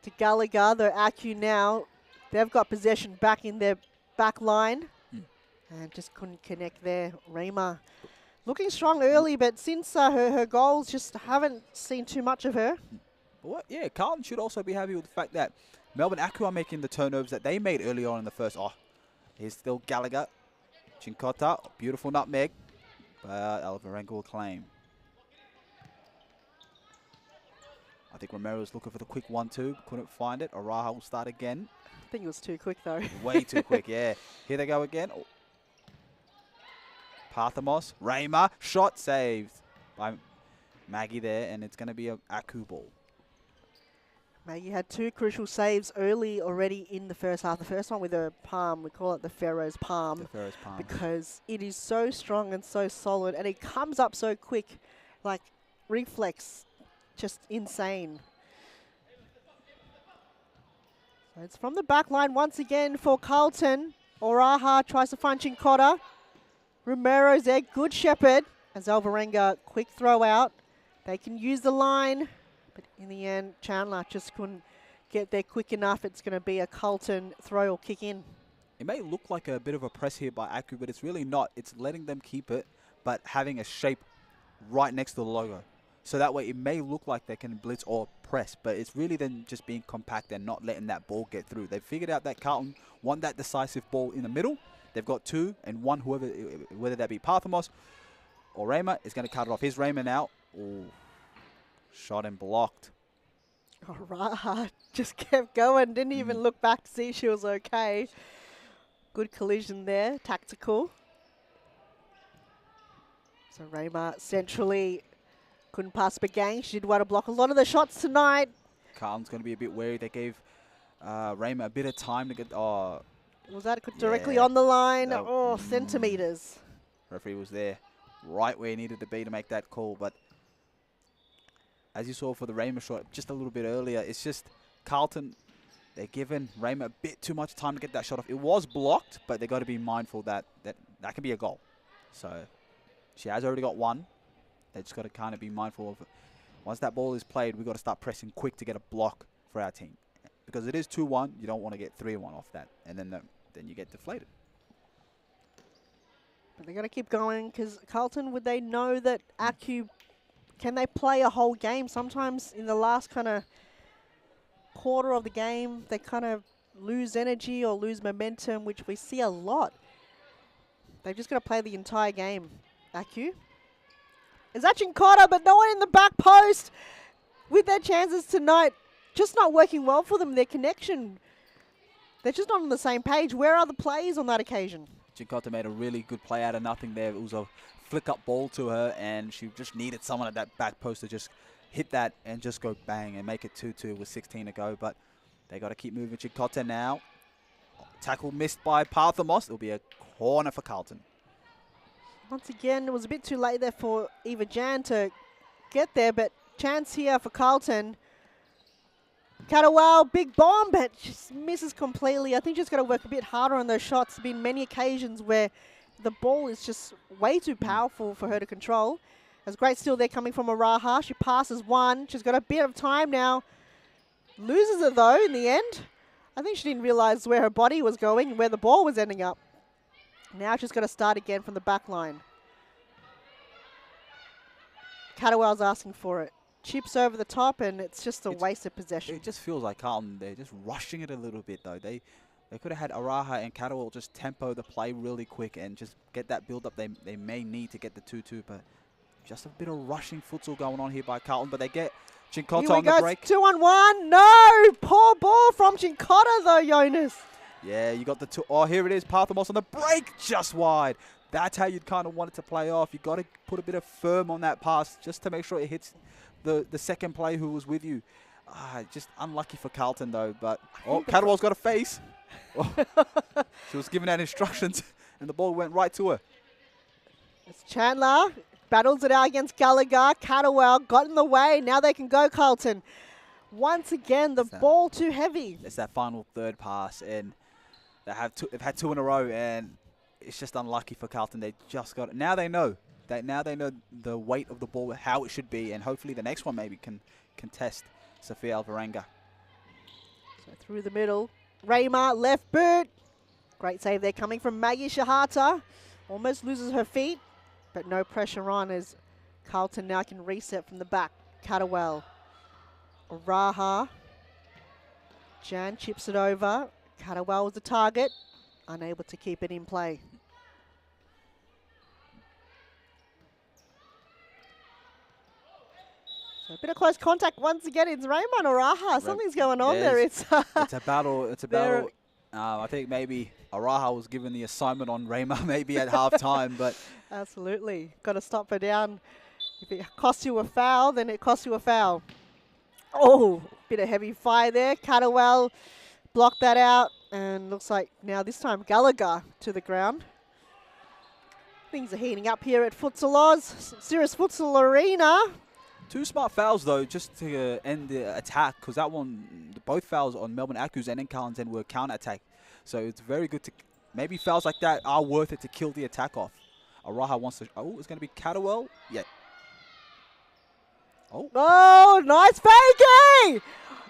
to Gallagher. They're AQ now. They've got possession back in their back line. And just couldn't connect there. Rayma looking strong early, but since her goals, just haven't seen too much of her. But yeah, Carlton should also be happy with the fact that Melbourne AQ are making the turnovers that they made early on in the first. Oh, here's still Gallagher. Chinkota, beautiful nutmeg. But Alvarenga will claim. I think Romero's looking for the quick 1-2. Couldn't find it. Araha will start again. I think it was too quick, though. Way too quick, yeah. Here they go again. Oh. Parthamos, Rayma, shot saved by Maggie there, and it's going to be a Aku ball. Maggie had 2 crucial saves early already in the first half. The first one with her palm, we call it the Pharaoh's palm. The Pharaoh's palm. Because it is so strong and so solid, and it comes up so quick, like reflex, just insane. So it's from the back line once again for Carlton. Oraha tries to find Chinkota. Romero's there, good shepherd. As Alvarenga, quick throw out. They can use the line, but in the end, Chandler just couldn't get there quick enough. It's going to be a Carlton throw or kick in. It may look like a bit of a press here by Aku, but it's really not. It's letting them keep it, but having a shape right next to the logo. So that way it may look like they can blitz or press, but it's really then just being compact and not letting that ball get through. They've figured out that Carlton want that decisive ball in the middle. They've got 2 and 1, whether that be Parthamos or Raymer is going to cut it off. Here's Raymer now. Ooh, shot and blocked. All right, just kept going. Didn't even look back to see if she was okay. Good collision there, tactical. So Raymer centrally couldn't pass Begang. She did want to block a lot of the shots tonight. Carlton's going to be a bit wary. They gave Raymer a bit of time to get... Oh, was that directly on the line? No. Oh, centimetres. Referee was there right where he needed to be to make that call, but as you saw for the Raymer shot just a little bit earlier, it's just Carlton, they're giving Raymer a bit too much time to get that shot off. It was blocked, but they've got to be mindful that can be a goal. So she has already got 1. They just got to kind of be mindful of it. Once that ball is played, we've got to start pressing quick to get a block for our team. Because it is 2-1, you don't want to get 3-1 off that, and then you get deflated. But they're going to keep going because Carlton, would they know that Acu, can they play a whole game? Sometimes in the last kind of quarter of the game, they kind of lose energy or lose momentum, which we see a lot. They've just got to play the entire game. Acu. Is that Chincotta, but no one in the back post with their chances tonight. Just not working well for them. Their connection, they're just not on the same page. Where are the plays on that occasion? Chincotta made a really good play out of nothing there. It was a flick-up ball to her, and she just needed someone at that back post to just hit that and just go bang and make it 2-2 with 16 to go. But they got to keep moving. Chincotta now. Tackle missed by Parthamos. It'll be a corner for Carlton. Once again, it was a bit too late there for Eva Jan to get there, but chance here for Carlton. Catawal, big bomb, but just misses completely. I think she's got to work a bit harder on those shots. There's been many occasions where the ball is just way too powerful for her to control. There's great steal there coming from Araha. She passes 1. She's got a bit of time now. Loses it, though, in the end. I think she didn't realize where her body was going and where the ball was ending up. Now she's got to start again from the back line. Catawal's asking for it. Chips over the top, and it's just a waste of possession. It just feels like Carlton, they're just rushing it a little bit, though. They could have had Araha and Catawal just tempo the play really quick and just get that build-up they may need to get the 2-2, but just a bit of rushing futsal going on here by Carlton, but they get Chincotta on the break. 2-on-1. No! Poor ball from Chincotta, though, Jonas. Yeah, you got the 2. Oh, here it is. Parthamos on the break, just wide. That's how you'd kind of want it to play off. You got to put a bit of firm on that pass just to make sure it hits the second player who was with you. Just unlucky for Carlton, though. But Catawal's got a face. She was giving out instructions, and the ball went right to her. It's Chandler. Battles it out against Gallagher. Catawal got in the way. Now they can go, Carlton. Once again, the ball too heavy. It's that final third pass, and they've had 2 in a row, and it's just unlucky for Carlton. They just got it. Now they know. Now they know the weight of the ball, how it should be, and hopefully the next one maybe can contest Sophia Alvarenga. So through the middle. Raymer, left boot. Great save there coming from Maggie Shahata. Almost loses her feet, but no pressure on as Carlton now can reset from the back. Catawal. Raha. Jan chips it over. Catawal was the target. Unable to keep it in play. So a bit of close contact once again. It's Raymond or Araha. Something's going on there. It's a battle. It's a battle. I think maybe Araha was given the assignment on Raymer maybe at half time, but absolutely got to stop her down. If it costs you a foul, then it costs you a foul. Oh, bit of heavy fire there. Catawal blocked that out, and looks like now this time Gallagher to the ground. Things are heating up here at Futsal Oz, Serious Futsal Arena. 2 smart fouls, though, just to end the attack, because that one, both fouls on Melbourne Aku's and then Carlton's end were counter-attack. So it's very good to, maybe fouls like that are worth it to kill the attack off. Araha wants to, it's going to be Catawal. Yeah. Oh, nice faking!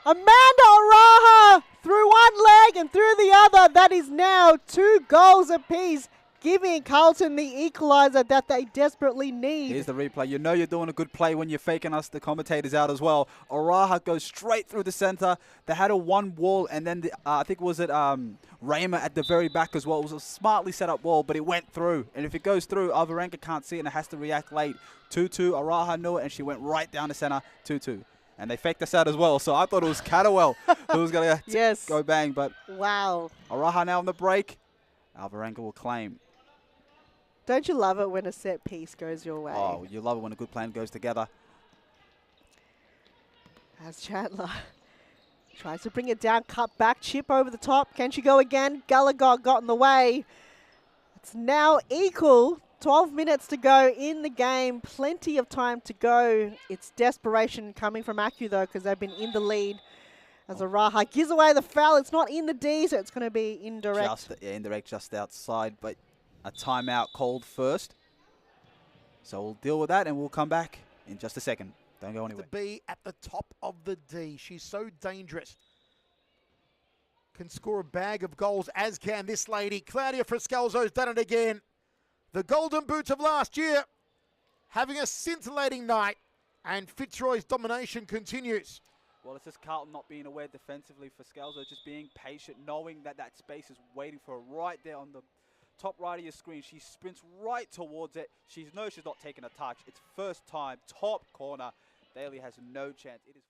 Amanda Araha through one leg and through the other. That is now 2 goals apiece. giving Carlton the equaliser that they desperately need. Here's the replay. You know you're doing a good play when you're faking us, the commentators, out as well. Araha goes straight through the centre. They had a one wall, and then I think Raymer at the very back as well. It was a smartly set up wall, but it went through. And if it goes through, Alvarenga can't see it and it has to react late. 2-2. Araha knew it, and she went right down the centre. 2-2. And they faked us out as well, so I thought it was Catterwell who was going to go bang. But wow. Araha now on the break. Alvarenga will claim. Don't you love it when a set piece goes your way? Oh, you love it when a good plan goes together. As Chandler tries to bring it down, cut back, chip over the top. Can she go again? Gallagher got in the way. It's now equal. 12 minutes to go in the game. Plenty of time to go. It's desperation coming from Acu, though, because they've been in the lead. As Araha gives away the foul. It's not in the D, so it's going to be indirect. Indirect just outside, but a timeout called first. So we'll deal with that, and we'll come back in just a second. Don't go anywhere. To be at the top of the D. She's so dangerous. Can score a bag of goals, as can this lady. Claudia Friscalzo's done it again. The Golden Boots of last year having a scintillating night, and Fitzroy's domination continues. Well, it's just Carlton not being aware defensively for Scalzo, just being patient, knowing that that space is waiting for her right there on the top right of your screen. She sprints right towards it. She knows she's not taking a touch. It's first time, top corner. Daly has no chance. It is.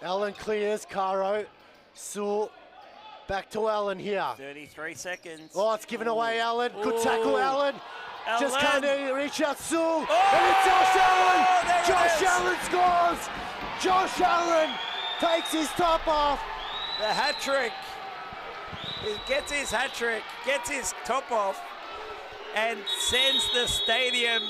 Allen clears, Caro. Sewell, back to Allen here. 33 seconds. Oh, it's given away, Allen. Good tackle, Allen. Just can't reach out, Sewell. Oh, and it's Josh Allen. there it Josh is. Allen scores. Josh Allen takes his top off. The hat trick. He gets his hat trick, gets his top off, and sends the stadium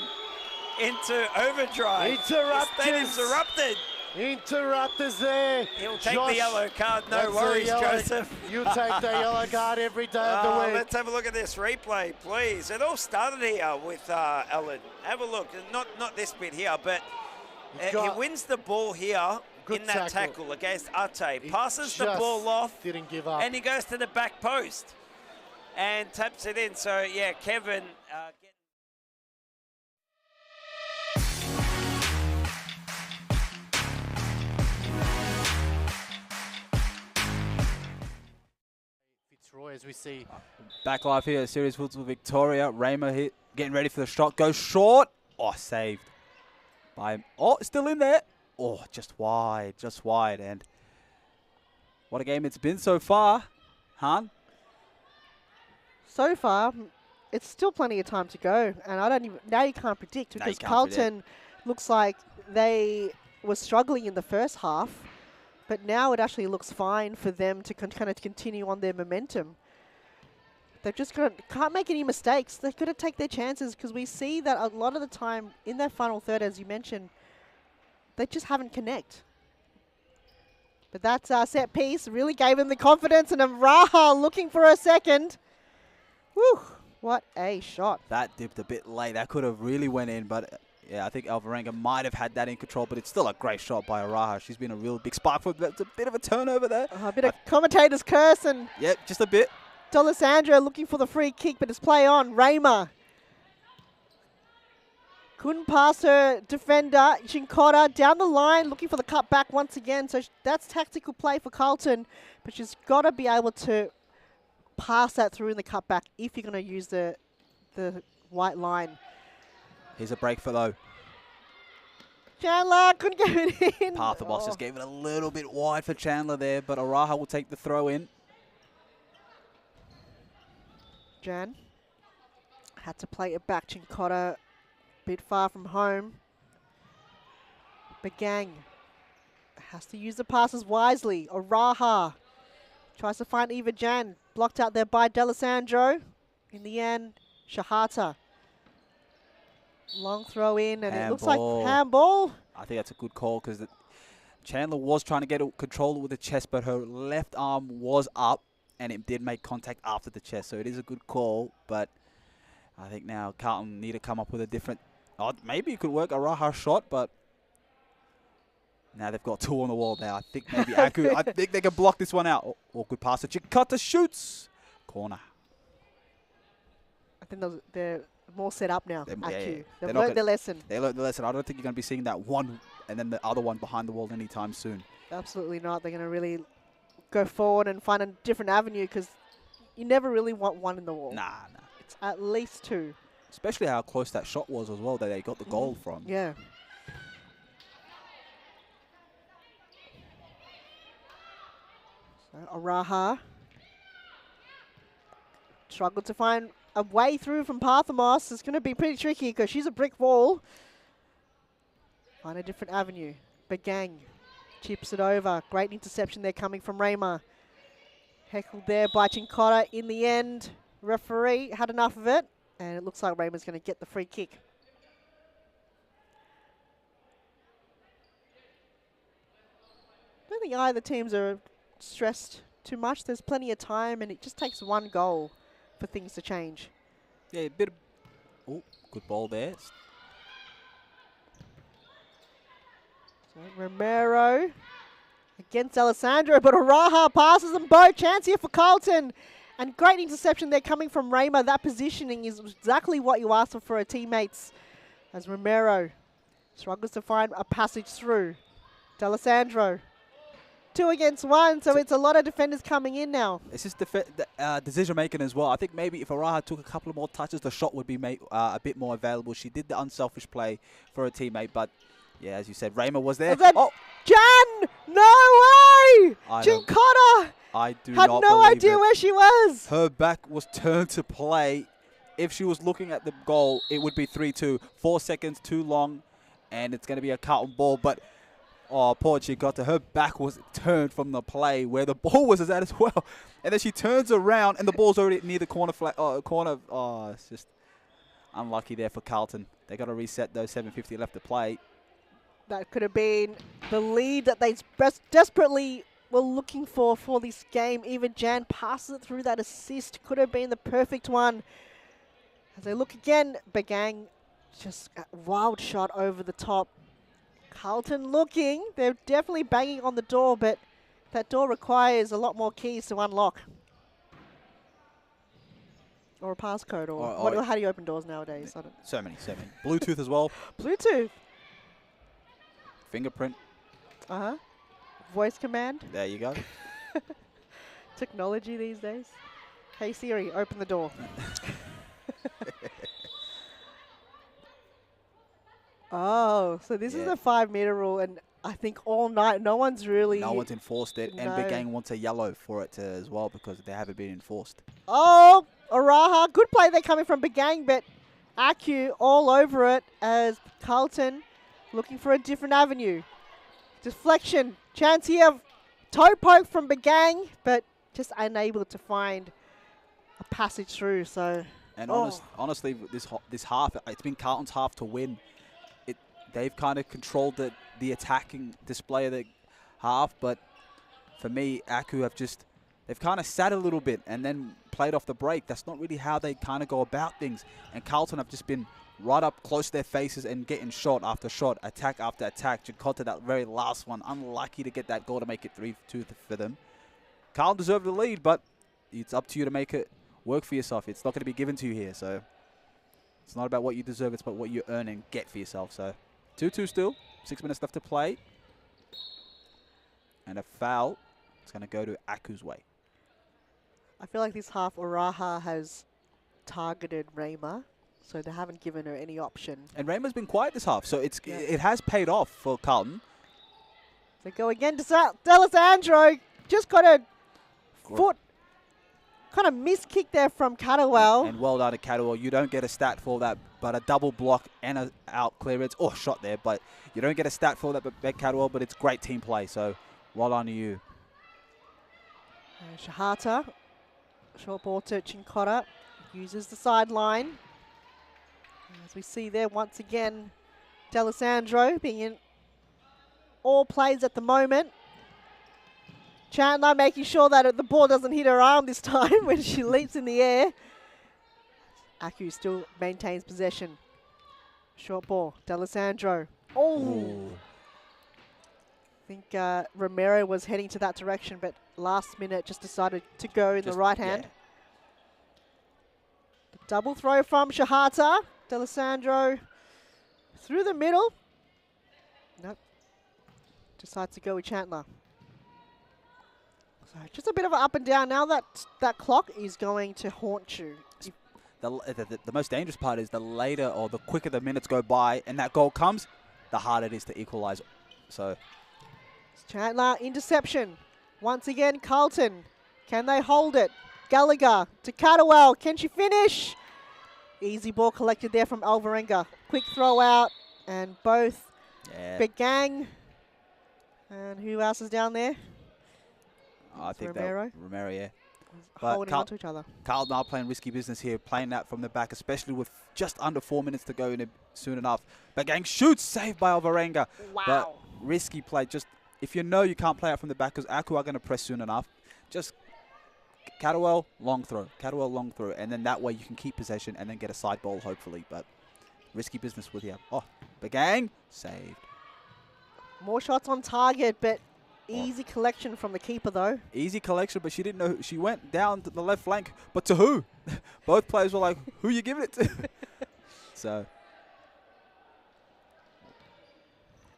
into overdrive. Interrupters. The stadium's erupted. Interrupters there. He'll take Josh, the yellow card, no that's the worries, yellow. Joseph. You take the yellow card every day of the week. Let's have a look at this replay, please. It all started here with Allen. Have a look. Not this bit here, but he wins the ball here in that tackle against Ate. Passes the ball off. Didn't give up. And he goes to the back post and taps it in. So, yeah, Kevin... Fitzroy, as we see. Back live here at Series Futsal Victoria. Raymer hit, getting ready for the shot. Goes short. Oh, saved by him. Oh, still in there. Oh, just wide. And what a game it's been so far, Han. So far, it's still plenty of time to go. And I don't even, now you can't predict because Carlton looks like they were struggling in the first half. But now it actually looks fine for them to kind of continue on their momentum. They've just can't make any mistakes. They've got to take their chances because we see that a lot of the time in their final third, as you mentioned, they just haven't connect. But that's our set piece. Really gave them the confidence, and Raha looking for a second. Whew, what a shot. That dipped a bit late. That could have really went in, but yeah, I think Alvarenga might have had that in control, but it's still a great shot by Araha. She's been a real big spark for It's a bit of a turnover there. A bit of commentator's curse. And yep, just a bit. D'Alessandro looking for the free kick, but it's play on. Raymer couldn't pass her defender. Chincotta down the line, looking for the cut back once again. So that's tactical play for Carlton, but she's got to be able to pass that through in the cut back if you're going to use the white line. Here's a break for though. Chandler couldn't get it in. Parthamos just gave it a little bit wide for Chandler there, but Araha will take the throw in. Jan had to play it back. Chincotta a bit far from home. Bagang has to use the passes wisely. Araha tries to find Eva Jan. Blocked out there by D'Alessandro. In the end, Shahata. Long throw in, and it looks like handball. I think that's a good call because Chandler was trying to get control with the chest, but her left arm was up, and it did make contact after the chest. So it is a good call, but I think now Carlton need to come up with a different. Oh, maybe it could work a Raha shot, but now they've got 2 on the wall now. I think maybe Aku. I think they can block this one out. Or good pass to Chikota, shoots corner. I think they're more set up now. Yeah, Aku. They're They've not learned their lesson. They learned the lesson. I don't think you're going to be seeing that one and then the other one behind the wall anytime soon. Absolutely not. They're going to really go forward and find a different avenue because you never really want one in the wall. Nah. It's at least 2. Especially how close that shot was as well that they got the goal from. Yeah. So Araha struggled to find a way through from Parthamos. It's going to be pretty tricky because she's a brick wall. Find a different avenue. Bagang chips it over. Great interception there coming from Raymer. Heckled there by Chincotta. In the end, referee had enough of it, and it looks like Raymer's going to get the free kick. I don't think either teams are stressed too much. There's plenty of time, and it just takes 1 goal for things to change. Yeah, a bit of... Oh, good ball there. So Romero against Alessandro, but Araha passes them both. Chance here for Carlton. And great interception there coming from Raymer. That positioning is exactly what you asked for a teammates. As Romero struggles to find a passage through. D'Alessandro. 2 against 1, so it's a lot of defenders coming in now. It's just decision making as well. I think maybe if Araha took a couple of more touches, the shot would be a bit more available. She did the unselfish play for her teammate, but yeah, as you said, Raymer was there. Oh, Jan! No way! Chincotta I do had not no believe idea it. where she was. Her back was turned to play. If she was looking at the goal, it would be 3-2. 4 seconds too long, and it's going to be a Carlton ball. But oh, poor Chincotta. Her back was turned from the play where the ball was at as well. And then she turns around, and the ball's already near the corner flag. Oh, it's just unlucky there for Carlton. They got to reset those 7:50 left to play. That could have been the lead that they desperately were looking for this game. Even Jan passes it through. That assist could have been the perfect one. As they look again, Bagang, just a wild shot over the top. Carlton looking. They're definitely banging on the door, but that door requires a lot more keys to unlock. Or a passcode, or how do you open doors nowadays? I don't. So many. Bluetooth as well. Bluetooth. Fingerprint. Voice command. There you go. Technology these days. Hey Siri, open the door. Oh, so this is the 5-meter rule, and I think all night no one's enforced it, and Big Gang wants a yellow for it as well because they haven't been enforced. Oh, Araha, good play there coming from Big Gang, but Aku all over it as Carlton looking for a different avenue. Deflection, chance here, toe poke from Big Gang, but just unable to find a passage through. So, and honestly, this half, it's been Carlton's half to win. They've kind of controlled the attacking display of the half, but for me, Aku they've kind of sat a little bit and then played off the break. That's not really how they kind of go about things. And Carlton have just been right up close to their faces and getting shot after shot, attack after attack. Chincotta, that very last one, unlucky to get that goal to make it 3-2 for them. Carlton deserved the lead, but it's up to you to make it work for yourself. It's not going to be given to you here, so it's not about what you deserve, it's about what you earn and get for yourself. So 2-2 still, 6 minutes left to play. And a foul is going to go to Aku's way. I feel like this half Araha has targeted Raymer, so they haven't given her any option. And Raymer's been quiet this half, so it has paid off for Carlton. They go again to D'Alessandro. Just got a foot kind of missed kick there from Catterwell. And well done to Catterwell. You don't get a stat for that, but a double block and a out clearance. Oh, shot there, but you don't get a stat for that, but Catterwell, but it's great team play, so well done to you. Shahata, short ball to Chincotta, uses the sideline. As we see there, once again, D'Alessandro being in all plays at the moment. Chandler making sure that the ball doesn't hit her arm this time when she leaps in the air. Aku still maintains possession. Short ball, D'Alessandro. Oh! Ooh. I think Romero was heading to that direction, but last minute just decided to go in the right hand. Yeah. Double throw from Shahata. D'Alessandro through the middle. Nope. Decides to go with Chandler. So just a bit of an up and down. Now that clock is going to haunt you. The most dangerous part is the later or the quicker the minutes go by and that goal comes, the harder it is to equalise. So Chandler, interception. Once again, Carlton. Can they hold it? Gallagher to Catterwell. Can she finish? Easy ball collected there from Alvarenga. Quick throw out. And both Begang. And who else is down there? I think Romero. Romero, yeah. Holding on to each other. Carlton are playing risky business here, playing that from the back, especially with just under 4 minutes to go in soon enough. Begang shoots, saved by Alvarenga. Wow. But risky play. Just if you know you can't play out from the back because Aku are going to press soon enough, just Catterwell, long throw. Catterwell, long throw. And then that way you can keep possession and then get a side ball, hopefully. But risky business with you. Oh, Begang, saved. More shots on target, but easy collection from the keeper, though. Easy collection, but she didn't know. She went down to the left flank, but to who? Both players were like, who are you giving it to? So.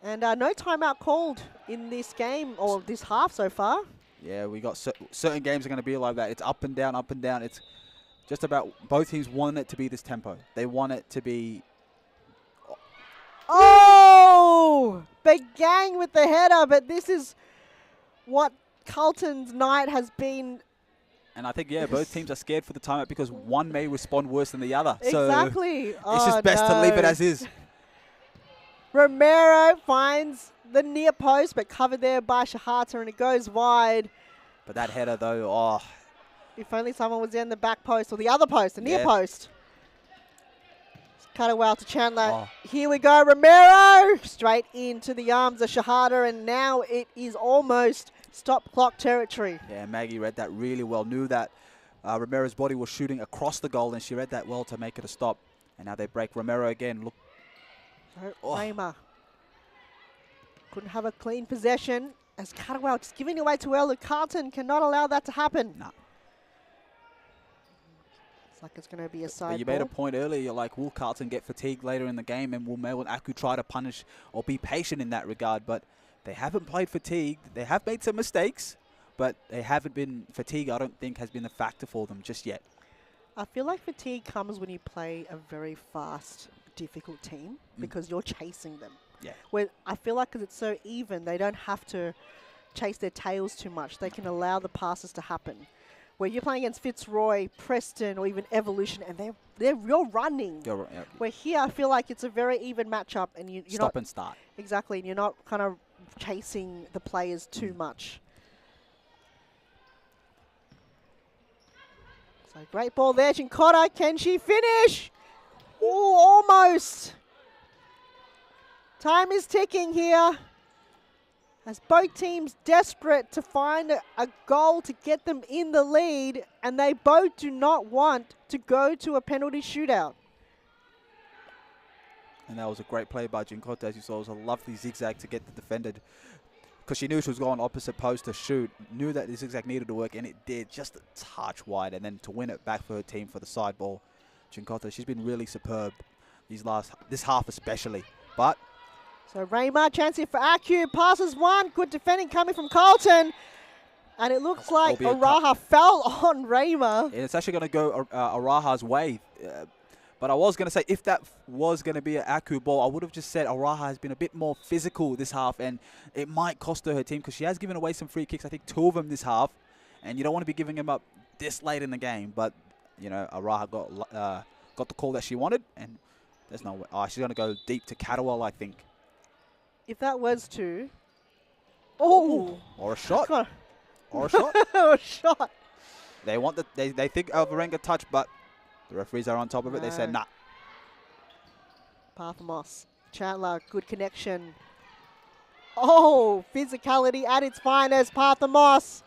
And no timeout called in this game, or this half so far. Yeah, we got certain games are going to be like that. It's up and down, up and down. It's just about both teams want it to be this tempo. They want it to be. Oh! Begang with the header, but this is what Carlton's night has been. And I think, yeah, both teams are scared for the timeout because one may respond worse than the other. Exactly. So it's just best to leave it as is. Romero finds the near post, but covered there by Shahata, and it goes wide. But that header, though, oh. If only someone was in the back post or the other post, the near post. Cut it well to Chandler. Oh. Here we go, Romero! Straight into the arms of Shahada, and now it is almost stop clock territory. Yeah, Maggie read that really well. Knew that Romero's body was shooting across the goal, and she read that well to make it a stop. And now they break Romero again. Look. Raymer couldn't have a clean possession as Catterwell just giving away too early. Carlton cannot allow that to happen. Nah. It's like it's going to be a side But you ball. made a point earlier, you're like, will Carlton get fatigued later in the game, and will Melbourne Aku try to punish or be patient in that regard? But they haven't played fatigued. They have made some mistakes, but they haven't been fatigued. I don't think has been a factor for them just yet. I feel like fatigue comes when you play a very fast, difficult team because you're chasing them. Yeah. Where I feel like because it's so even, they don't have to chase their tails too much. They can allow the passes to happen. Where you're playing against Fitzroy, Preston, or even Evolution, and you're running. You're, yeah. Where here, I feel like it's a very even matchup, and you're Stop not and start. Exactly, and you're not kind of chasing the players too much. So great ball there, Chincotta. Can she finish? Ooh, almost. Time is ticking here. As both teams desperate to find a goal to get them in the lead, and they both do not want to go to a penalty shootout. And that was a great play by Jincotta, as you saw. It was a lovely zigzag to get the defender, because she knew she was going opposite post to shoot, knew that the zigzag needed to work, and it did, just a touch wide, and then to win it back for her team for the side ball. Jincotta, she's been really superb this half especially. But so Raymer, chance here for Aku, passes one, good defending coming from Carlton. And it looks like Araha fell on Raymer. And it's actually going to go Araha's way. But I was going to say, if that was going to be an Aku ball, I would have just said Araha has been a bit more physical this half, and it might cost her team because she has given away some free kicks, I think 2 of them this half, and you don't want to be giving them up this late in the game. But, you know, Araha got the call that she wanted, and there's no way. Oh, she's going to go deep to Catterwell, I think. If that was to... Oh! Or a shot. Or a shot. A shot. They want they think Alvarenga touched, but the referees are on top of it. They said, nah. Parthamos. Chandler, good connection. Oh, physicality at its finest, Parthamos.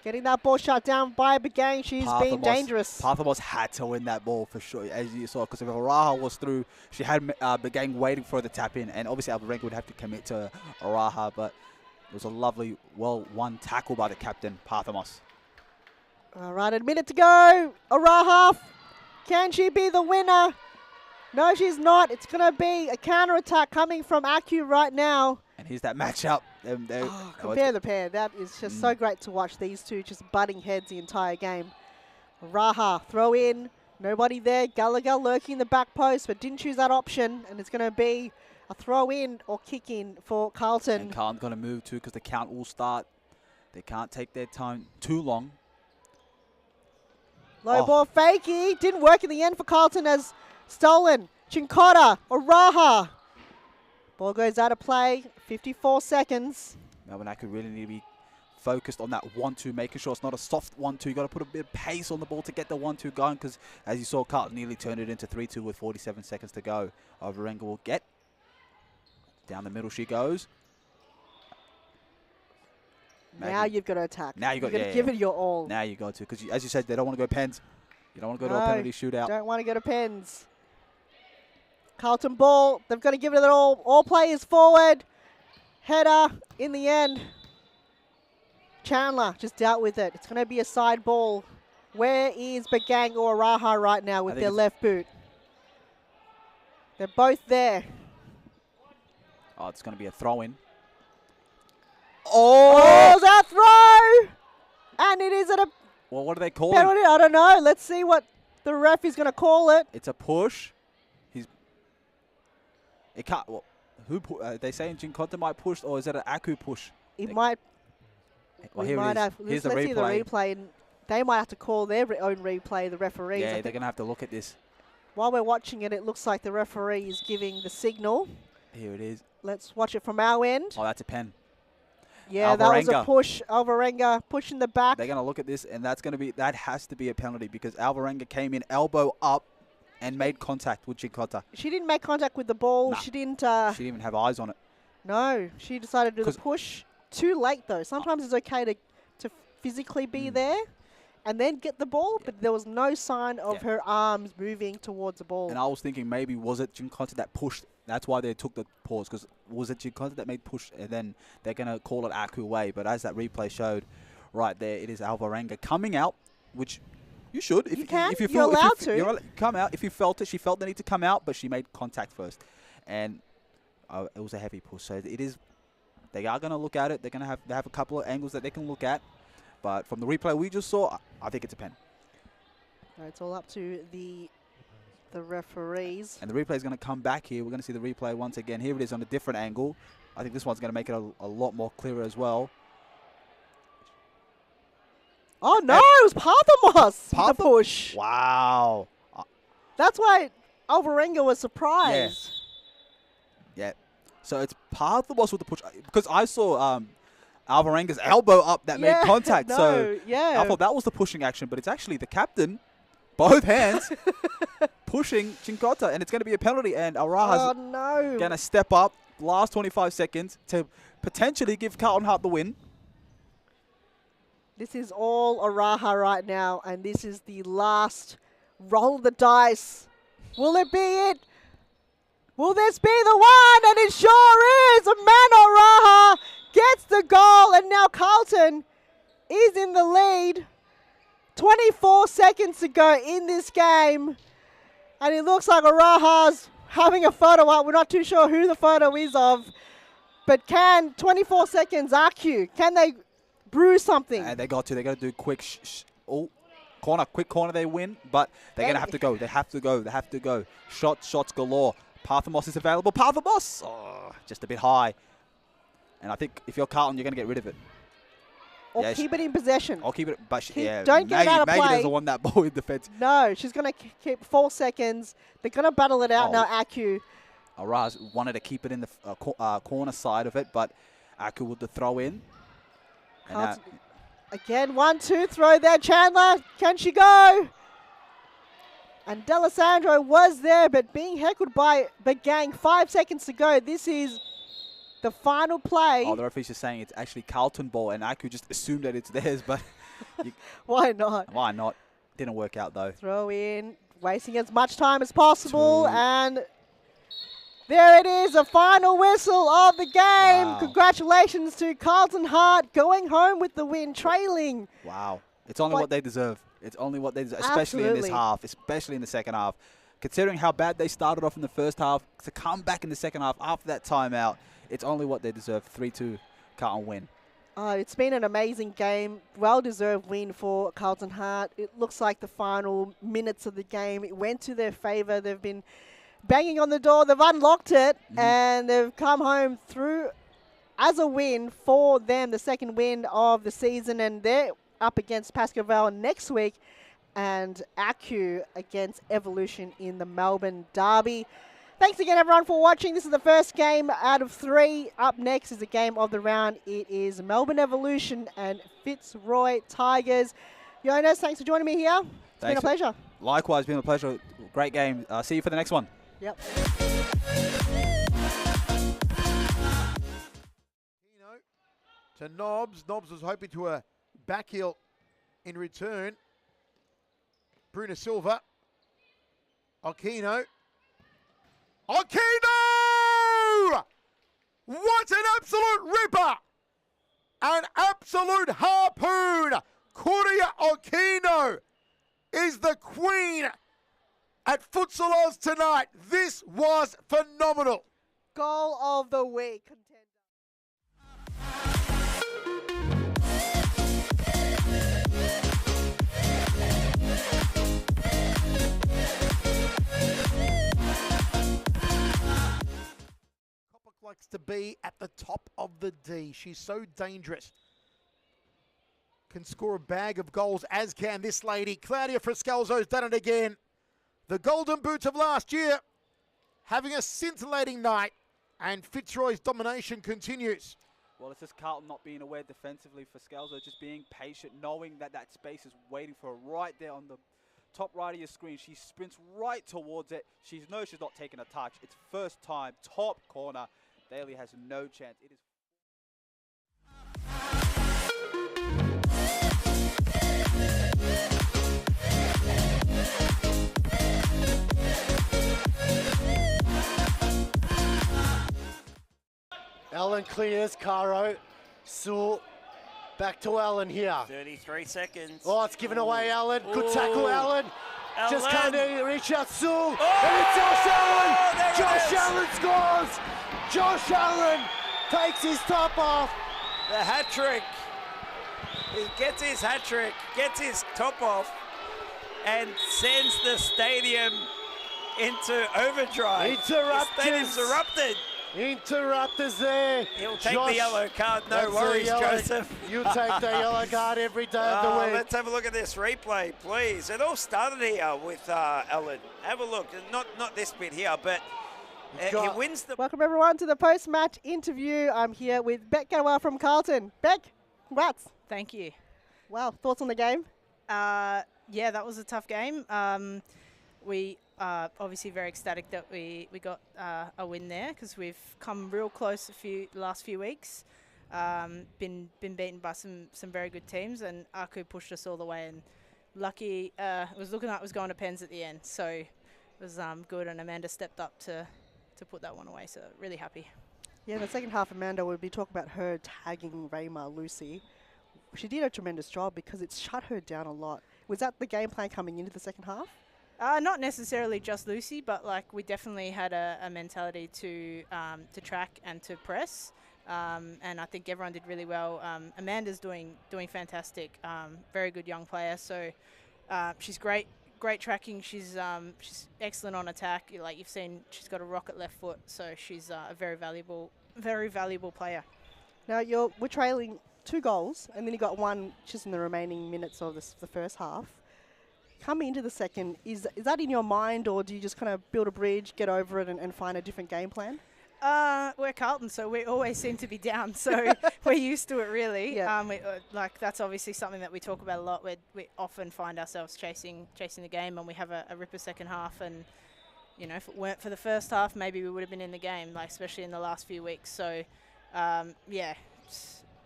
Getting that ball shut down by Begang. She's been dangerous. Parthamos had to win that ball for sure, as you saw, because if Araha was through, she had Begang waiting for the tap in, and obviously Alvarenga would have to commit to Araha, but it was a lovely, well-won tackle by the captain, Parthamos. All right, a minute to go. Araha, can she be the winner? No, she's not. It's going to be a counter-attack coming from Aku right now. And here's that matchup. Compare the pair. That is just so great to watch these two just butting heads the entire game. Raha, throw in. Nobody there. Gallagher lurking in the back post, but didn't choose that option. And it's going to be a throw in or kick in for Carlton. And Carlton's going to move too because the count will start. They can't take their time too long. Low ball fakey. Didn't work in the end for Carlton as stolen. Chinkota or Raha. Ball goes out of play. 54 seconds. Melbourne Aku really need to be focused on that 1-2, making sure it's not a soft 1-2. You got to put a bit of pace on the ball to get the 1-2 going because, as you saw, Carlton nearly turned it into 3-2 with 47 seconds to go. Alvarenga will get. Down the middle she goes. Now you've got to attack. Now you've got to give it your all. Now you got to, because as you said, they don't want to go pens. You don't want to go to a penalty shootout. Don't want to go to pens. Carlton ball. They've got to give it all. All players forward. Header in the end. Chandler just dealt with it. It's going to be a side ball. Where is Begang or Raha right now with their left boot? They're both there. Oh, it's going to be a throw-in. Oh, that throw! And it is at a well, what do they call it? penalty. I don't know. Let's see what the ref is going to call it. It's a push. It can't. Well, are they saying Jinkonta might push, or is it an Aku push? It might. Well, we might have. Here's let's the see the replay. And they might have to call their own replay. The referees. Yeah, they're gonna have to look at this. While we're watching it, it looks like the referee is giving the signal. Here it is. Let's watch it from our end. Oh, that's a pen. Yeah, that was a push. Alvarenga pushing the back. They're gonna look at this, and that has to be a penalty because Alvarenga came in elbow up and made contact with Jinkonta. She didn't make contact with the ball. Nah. She didn't. She didn't even have eyes on it. No, she decided to do the push. Too late though. Sometimes it's okay to physically be there and then get the ball, but there was no sign of her arms moving towards the ball. And I was thinking maybe was it Jinkonta that pushed? That's why they took the pause, because was it Jinkonta that made push, and then they're gonna call it Aku way. But as that replay showed, right there, it is Alvarenga coming out, which. You should. If you're allowed to. Come out. If you felt it, she felt the need to come out, but she made contact first. And it was a heavy push. So it is, they are going to look at it. They have a couple of angles that they can look at. But from the replay we just saw, I think it's a pen. It's all up to the referees. And the replay is going to come back here. We're going to see the replay once again. Here it is on a different angle. I think this one's going to make it a lot more clearer as well. Oh, no, it was Parthamos with the push. Wow. That's why Alvarenga was surprised. Yeah. So it's Parthamos with the push. Because I saw Alvarenga's elbow up that made contact. So I thought that was the pushing action, but it's actually the captain, both hands, pushing Jinkonta. And it's going to be a penalty. And Araha's going to step up last 25 seconds to potentially give Carlton Heart the win. This is all Araha right now, and this is the last roll of the dice. Will it be it? Will this be the one? And it sure is! Amanda Araha gets the goal, and now Carlton is in the lead. 24 seconds to go in this game, and it looks like Araha's having a photo up. We're not too sure who the photo is of, but 24 seconds, Aku, can they brew something? And they got to do quick quick corner they win, but they're going to have to go. They have to go. Shots galore. Parthamos is available. Parthamos! Oh, just a bit high. And I think if you're Carlton, you're going to get rid of it. Or keep it in possession. I'll keep it, but don't get it out of play. Maggie doesn't want that ball in defense. No, she's going to keep 4 seconds. They're going to battle it out now, Aku. Araz wanted to keep it in the corner side of it, but Aku with the throw in. Again, 1-2 throw there. Chandler, can she go? And D'Alessandro was there, but being heckled by Begang. 5 seconds to go. This is the final play. Oh, the referee's just saying it's actually Carlton ball, and Aku just assumed that it's theirs, but Why not? Why not? Didn't work out though. Throw in, wasting as much time as possible, 2. and there it is, a final whistle of the game. Wow. Congratulations to Carlton Hart going home with the win, trailing. Wow. It's only what they deserve. It's only what they deserve, especially in this Absolutely. half, especially in the second half. Considering how bad they started off in the first half, to come back in the second half after that timeout, it's only what they deserve. 3-2, Carlton win. It's been an amazing game, well-deserved win for Carlton Hart. It looks like the final minutes of the game, it went to their favour. They've been banging on the door, they've unlocked it, and they've come home through as a win for them, the second win of the season, and they're up against Pascoe next week, and Acu against Evolution in the Melbourne Derby. Thanks again, everyone, for watching. This is the first game out of 3. Up next is the game of the round. It is Melbourne Evolution and Fitzroy Tigers. Jonas, thanks for joining me here. It's been a pleasure. Likewise, been a pleasure. Great game. See you for the next one. Yep. To Nobbs. Nobbs was hoping to a back heel in return. Bruno Silva. Aquino. Aquino! What an absolute ripper! An absolute harpoon! Kuria Aquino is the queen at Futsal Oz tonight. This was phenomenal. Goal of the week. Likes to be at the top of the D. She's so dangerous. Can score a bag of goals, as can this lady. Claudia Friscalzo's done it again. The Golden Boots of last year having a scintillating night, and Fitzroy's domination continues. Well, it's just Carlton not being aware defensively for Scalzo, just being patient, knowing that that space is waiting for her right there on the top right of your screen. She sprints right towards it. She knows she's not taking a touch. It's first time, top corner. Daly has no chance. It is. Allen clears, Caro. Sewell, back to Allen here. 33 seconds. Oh, it's given away, Allen. Good tackle, Allen. Just Allen. can't reach out, Sewell. And it's Josh Allen. there it Josh is. Allen scores. Josh Allen takes his top off. The hat trick. He gets his hat trick, gets his top off, and sends the stadium into overdrive. Interrupters. The stadium's erupted. Interrupters there. He'll take Josh, the yellow card. No that's the worries, yellow. Joseph. You take the yellow card every day of the week. Let's have a look at this replay, please. It all started here with Allen. Have a look. Not this bit here, but he wins the... Welcome, everyone, to the post-match interview. I'm here with Beck Ganwell from Carlton. Beck, congrats. Thank you. Wow, thoughts on the game? Yeah, that was a tough game. We obviously very ecstatic that we got a win there, because we've come real close the last few weeks. Been beaten by some very good teams, and Aku pushed us all the way. And lucky, it was looking like it was going to pens at the end, so it was good. And Amanda stepped up to put that one away. So really happy. Yeah, in the second half, Amanda will be talking about her tagging Raymar Lucy. She did a tremendous job because it's shut her down a lot. Was that the game plan coming into the second half? Not necessarily just Lucy, but like we definitely had a mentality to track and to press, and I think everyone did really well. Amanda's doing fantastic, very good young player. So she's great tracking. She's excellent on attack. Like you've seen, she's got a rocket left foot, so she's a very valuable player. Now we're trailing 2 goals, and then you got one just in the remaining minutes of the first half. Coming into the second, is that in your mind, or do you just kind of build a bridge, get over it, and find a different game plan? We're Carlton, so we always seem to be down, so we're used to it, really. Yeah. Like that's obviously something that we talk about a lot. We often find ourselves chasing the game, and we have a ripper second half. And you know, if it weren't for the first half, maybe we would have been in the game, like especially in the last few weeks. So yeah,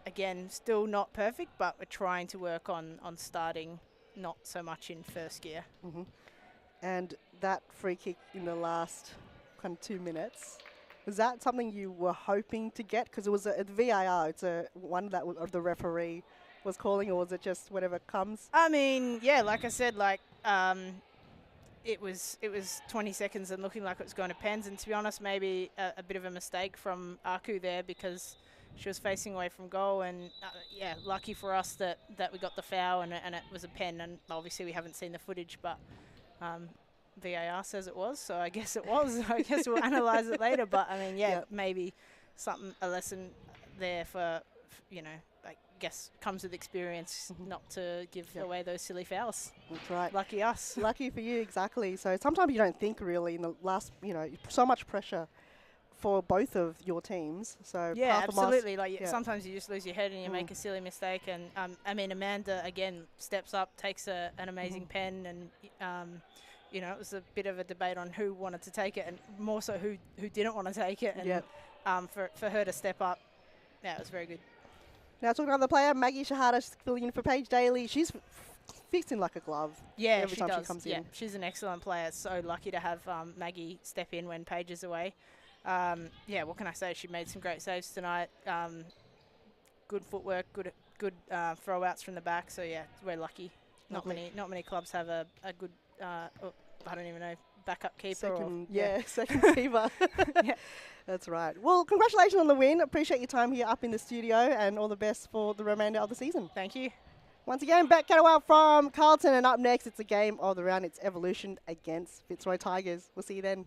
again, still not perfect, but we're trying to work on starting not so much in first gear. Mm-hmm. And that free kick in the last kind of 2 minutes, was that something you were hoping to get? Because it was a VAR, it's a one that or the referee was calling, or was it just whatever comes? I mean, yeah, like I said, like it was 20 seconds and looking like it was going to pens, and to be honest, maybe a bit of a mistake from Aku there because she was facing away from goal, and yeah, lucky for us that we got the foul and it was a pen, and obviously we haven't seen the footage, but VAR says it was, so I guess it was. I guess we'll analyse it later, but I mean, yeah, maybe a lesson there for you know, I guess comes with experience, not to give away those silly fouls. That's right. Lucky us. Lucky for you, exactly. So sometimes you don't think really in the last, you know, so much pressure for both of your teams. So yeah, half absolutely. Like sometimes you just lose your head and you make a silly mistake. And I mean, Amanda again steps up, takes an amazing pen, and you know, it was a bit of a debate on who wanted to take it, and more so who didn't want to take it. And for her to step up, yeah, it was very good. Now talking about the player, Maggie Shahada, she's filling in for Paige Daly. She's fixing like a glove. Yeah, every time does. she comes yeah, in. She's an excellent player. So lucky to have Maggie step in when Paige is away. Yeah, what can I say? She made some great saves tonight. Good footwork, good throw outs from the back. So yeah, we're lucky. Not many clubs have a good. I don't even know, backup keeper. Second keeper. Yeah, that's right. Well, congratulations on the win. Appreciate your time here up in the studio, and all the best for the remainder of the season. Thank you. Once again, Beck Catterwell from Carlton, and up next, it's a game of the round. It's Evolution against Fitzroy Tigers. We'll see you then.